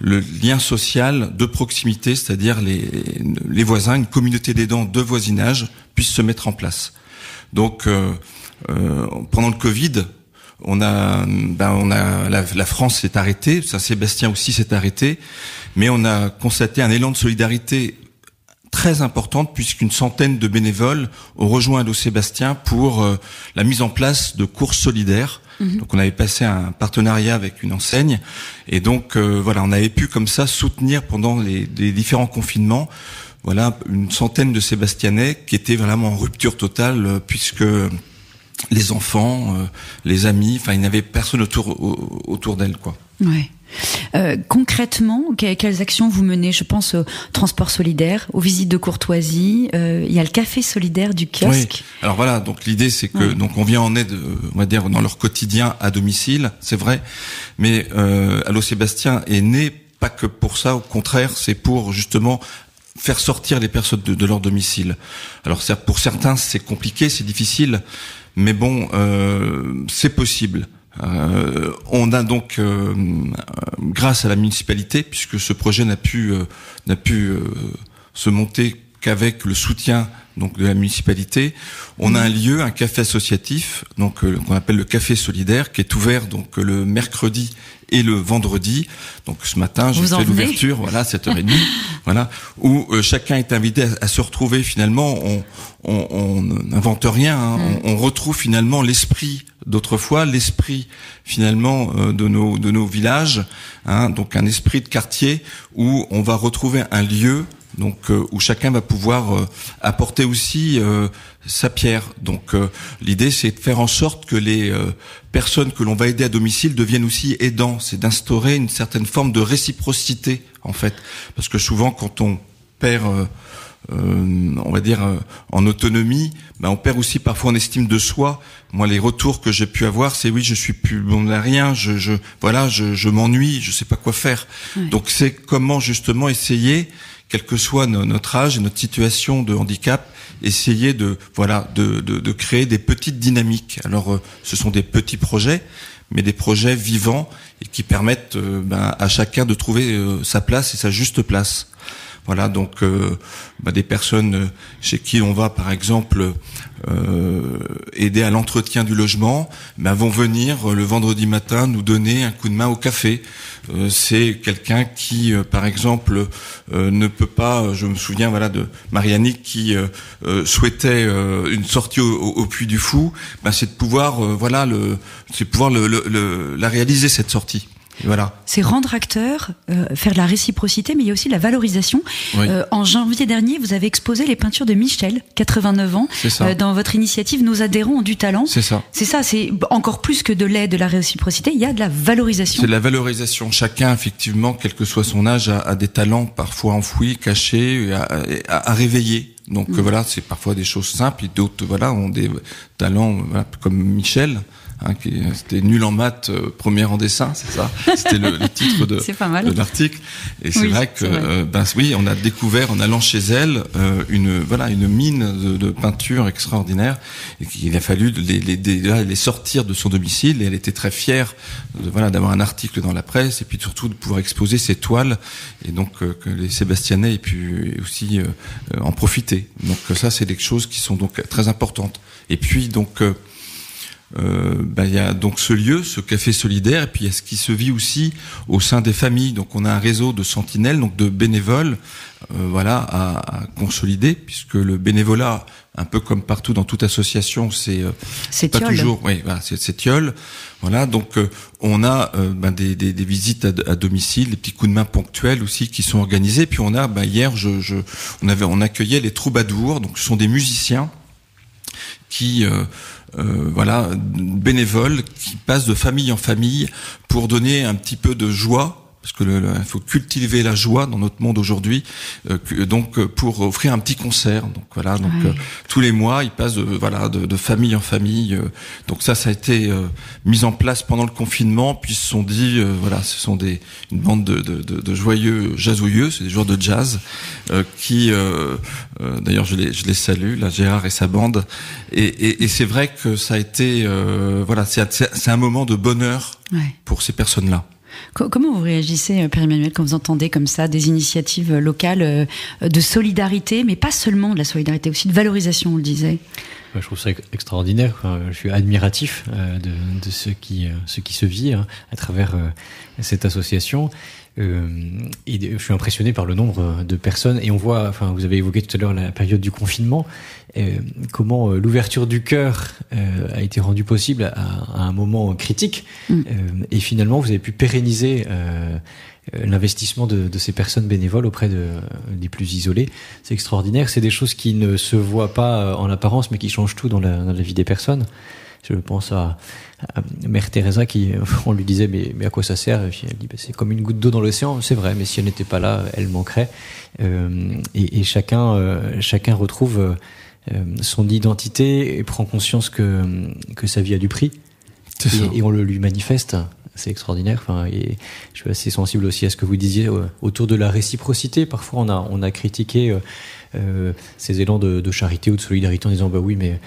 lien social de proximité, c'est-à-dire les voisins, une communauté d'aidants de voisinage, puisse se mettre en place. Donc pendant le Covid, la France s'est arrêtée, Saint-Sébastien aussi s'est arrêté, mais on a constaté un élan de solidarité très importante puisqu'une centaine de bénévoles ont rejoint Allo Sébastien pour la mise en place de courses solidaires. Donc on avait passé un partenariat avec une enseigne et donc on avait pu comme ça soutenir pendant les différents confinements une centaine de Sébastianais qui étaient vraiment en rupture totale puisque les enfants, les amis, il n'y avait personne autour d'elle, quoi. Ouais. Concrètement, quelles actions vous menez ? Je pense au transport solidaire, aux visites de courtoisie. Il y a le café solidaire du kiosque. Oui. Alors voilà, donc l'idée c'est que donc on vient en aide, on va dire dans leur quotidien à domicile, c'est vrai. Mais Allo Sébastien est né pas que pour ça, au contraire, c'est pour justement faire sortir les personnes de leur domicile. Alors pour certains c'est compliqué, c'est difficile, mais bon, c'est possible. On a donc, grâce à la municipalité, puisque ce projet n'a pu se monter qu'avec le soutien donc de la municipalité, on a un lieu, un café associatif, donc qu'on appelle le café solidaire, qui est ouvert donc le mercredi et le vendredi. Donc ce matin, j'ai fait l'ouverture, 7h30, où chacun est invité à se retrouver. Finalement, on n'invente rien, on retrouve finalement l'esprit d'autrefois, l'esprit finalement de nos villages, donc un esprit de quartier où on va retrouver un lieu. Donc où chacun va pouvoir apporter aussi sa pierre. Donc l'idée c'est de faire en sorte que les personnes que l'on va aider à domicile deviennent aussi aidants. C'est d'instaurer une certaine forme de réciprocité en fait, parce que souvent quand on perd on va dire en autonomie, on perd aussi parfois en estime de soi. Moi les retours que j'ai pu avoir c'est je suis plus bon à rien, je m'ennuie, je sais pas quoi faire. Oui. Donc c'est comment justement essayer, quel que soit notre âge et notre situation de handicap, essayer de créer des petites dynamiques. Alors ce sont des petits projets, mais des projets vivants et qui permettent à chacun de trouver sa place et sa juste place. Voilà, donc des personnes chez qui on va par exemple aider à l'entretien du logement, vont venir le vendredi matin nous donner un coup de main au café. C'est quelqu'un qui par exemple ne peut pas, je me souviens de Marianne qui souhaitait une sortie au Puy du Fou, c'est de pouvoir la réaliser cette sortie. Voilà. C'est rendre acteur, faire de la réciprocité, mais il y a aussi de la valorisation. Oui. En janvier dernier, vous avez exposé les peintures de Michel, 89 ans. C'est ça. Dans votre initiative, Nos adhérents ont du talent. C'est ça. C'est ça, c'est encore plus que de l'aide, de la réciprocité, il y a de la valorisation. C'est de la valorisation. Chacun, effectivement, quel que soit son âge, a des talents parfois enfouis, cachés, à réveiller. Donc voilà, c'est parfois des choses simples, et d'autres ont des talents comme Michel. C'était nul en maths, première en dessin, c'est ça. C'était le titre de l'article. Et c'est vrai que oui, on a découvert en allant chez elle une mine de peinture extraordinaire, et qu'il a fallu les sortir de son domicile. Et elle était très fière d'avoir un article dans la presse, et puis surtout de pouvoir exposer ses toiles, et donc que les Sébastianais aient pu aussi en profiter. Donc ça, c'est des choses qui sont donc très importantes. Et puis donc il y a donc ce lieu, ce café solidaire, et puis il y a ce qui se vit aussi au sein des familles. Donc on a un réseau de sentinelles, donc de bénévoles, à consolider, puisque le bénévolat, un peu comme partout dans toute association, c'est pas tiolle. toujours, c'est tiolle. Voilà, donc on a des visites à domicile, des petits coups de main ponctuels aussi qui sont organisés. Puis on a hier, on accueillait les troubadours, donc ce sont des musiciens qui bénévoles qui passent de famille en famille pour donner un petit peu de joie, parce que il faut cultiver la joie dans notre monde aujourd'hui, pour offrir un petit concert. Donc tous les mois ils passent de famille en famille. Donc ça a été mis en place pendant le confinement, puis ils se sont dit ce sont une bande de joyeux jazzouilleux, c'est des joueurs de jazz qui d'ailleurs je les salue, là, Gérard et sa bande, et c'est vrai que ça a été c'est un moment de bonheur pour ces personnes-là. Comment vous réagissez, Père Emmanuel, quand vous entendez comme ça des initiatives locales de solidarité, mais pas seulement de la solidarité, aussi de valorisation, on le disait? Je trouve ça extraordinaire. Je suis admiratif de ce qui se vit à travers cette association. Et je suis impressionné par le nombre de personnes, et on voit, vous avez évoqué tout à l'heure la période du confinement, comment l'ouverture du cœur a été rendue possible à un moment critique, et finalement vous avez pu pérenniser l'investissement de ces personnes bénévoles auprès des plus isolés. C'est extraordinaire. C'est des choses qui ne se voient pas en apparence, mais qui changent tout dans la vie des personnes. Je pense à Mère Teresa qui, on lui disait mais à quoi ça sert? Et puis elle dit c'est comme une goutte d'eau dans l'océan. C'est vrai, mais si elle n'était pas là, elle manquerait. Et chacun retrouve son identité et prend conscience que sa vie a du prix. Et on le lui manifeste. C'est extraordinaire. Et je suis assez sensible aussi à ce que vous disiez autour de la réciprocité. Parfois on a critiqué ces élans de charité ou de solidarité en disant oui, mais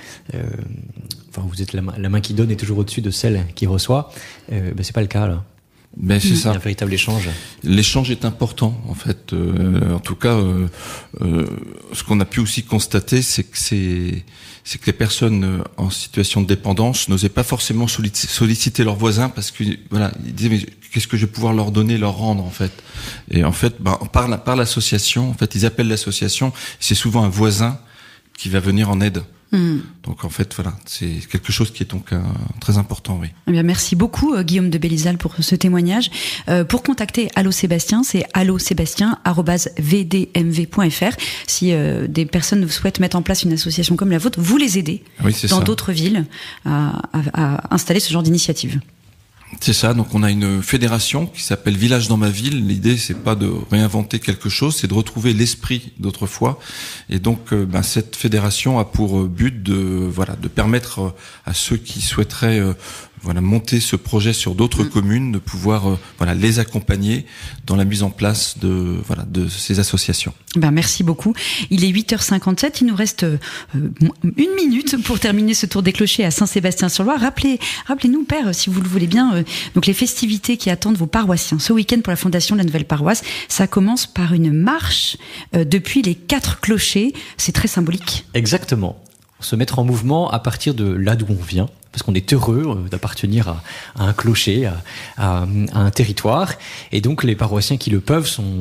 vous êtes la main qui donne est toujours au-dessus de celle qui reçoit. C'est pas le cas là. C'est ça. Il y a un véritable échange. L'échange est important, en fait. En tout cas, ce qu'on a pu aussi constater, c'est que les personnes en situation de dépendance n'osaient pas forcément solliciter leurs voisins, parce que ils disaient mais qu'est-ce que je vais pouvoir leur donner, leur rendre, en fait. Et en fait, par l'association, en fait, ils appellent l'association. C'est souvent un voisin qui va venir en aide. Donc en fait c'est quelque chose qui est donc très important. Eh bien, merci beaucoup Guillaume de Bélizal pour ce témoignage. Pour contacter Allo Sébastien, c'est allosébastien@vdmv.fr. Si des personnes souhaitent mettre en place une association comme la vôtre, vous les aidez dans d'autres villes à installer ce genre d'initiative. C'est ça, donc on a une fédération qui s'appelle Village dans ma ville. L'idée, c'est pas de réinventer quelque chose, c'est de retrouver l'esprit d'autrefois. Et donc cette fédération a pour but de permettre à ceux qui souhaiteraient monter ce projet sur d'autres communes, de pouvoir les accompagner dans la mise en place de ces associations. Merci beaucoup. Il est 8h57, il nous reste une minute pour terminer ce tour des clochers à Saint-Sébastien-sur-Loire. Rappelez-nous, Père, si vous le voulez bien, donc les festivités qui attendent vos paroissiens ce week-end pour la fondation de la nouvelle paroisse. Ça commence par une marche depuis les 4 clochers. C'est très symbolique. Exactement. Se mettre en mouvement à partir de là d'où on vient. parce qu'on est heureux d'appartenir à un clocher, à un territoire. Et donc les paroissiens qui le peuvent sont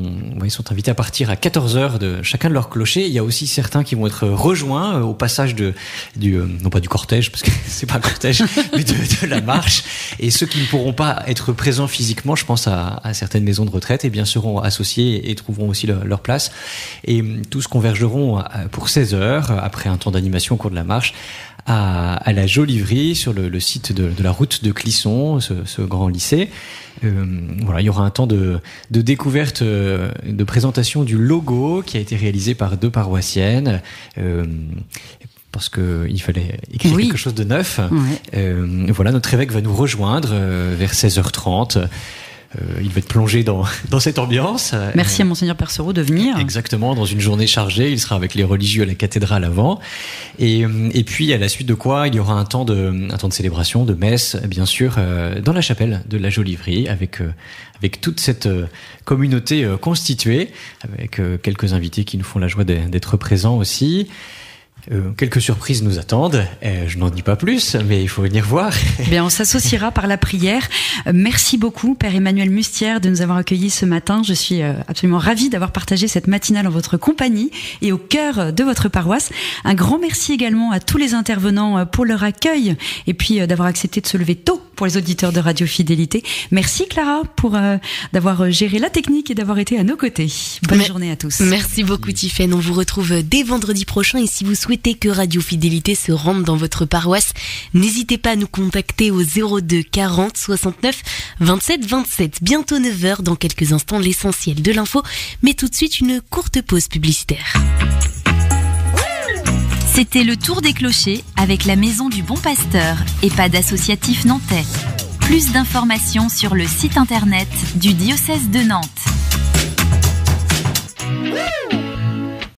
invités à partir à 14h de chacun de leur clocher. Il y a aussi certains qui vont être rejoints au passage non pas du cortège, parce que c'est pas un cortège, mais de la marche. Et ceux qui ne pourront pas être présents physiquement, je pense à certaines maisons de retraite, et bien seront associés et trouveront aussi leur place. Et tous convergeront pour 16h, après un temps d'animation au cours de la marche, à la Joliverie, sur le site de la route de Clisson, ce grand lycée. Il y aura un temps de découverte, de présentation du logo qui a été réalisé par 2 paroissiennes, parce qu'il fallait écrire quelque chose de neuf. Ouais. Notre évêque va nous rejoindre vers 16h30. Il va être plongé dans cette ambiance. Merci à Monseigneur Percereau de venir. Exactement, dans une journée chargée, il sera avec les religieux à la cathédrale avant. Et puis, à la suite de quoi, il y aura un temps de célébration, de messe, bien sûr, dans la chapelle de la Joliverie, avec toute cette communauté constituée, avec quelques invités qui nous font la joie d'être présents aussi. Quelques surprises nous attendent. Je n'en dis pas plus, mais il faut venir voir. Bien, on s'associera par la prière. Merci beaucoup, Père Emmanuel Mustière, de nous avoir accueillis ce matin. Je suis absolument ravie d'avoir partagé cette matinale en votre compagnie et au cœur de votre paroisse. Un grand merci également à tous les intervenants pour leur accueil et puis d'avoir accepté de se lever tôt pour les auditeurs de Radio Fidélité. Merci Clara pour d'avoir géré la technique et d'avoir été à nos côtés. Bonne journée à tous. Merci beaucoup Tiffaine. On vous retrouve dès vendredi prochain et si vous souhaitez que Radio Fidélité se rende dans votre paroisse, n'hésitez pas à nous contacter au 02 40 69 27 27. Bientôt 9h, dans quelques instants l'essentiel de l'info, mais tout de suite une courte pause publicitaire. C'était le Tour des Clochers avec la Maison du Bon Pasteur, EHPAD associatif nantais. Plus d'informations sur le site internet du diocèse de Nantes.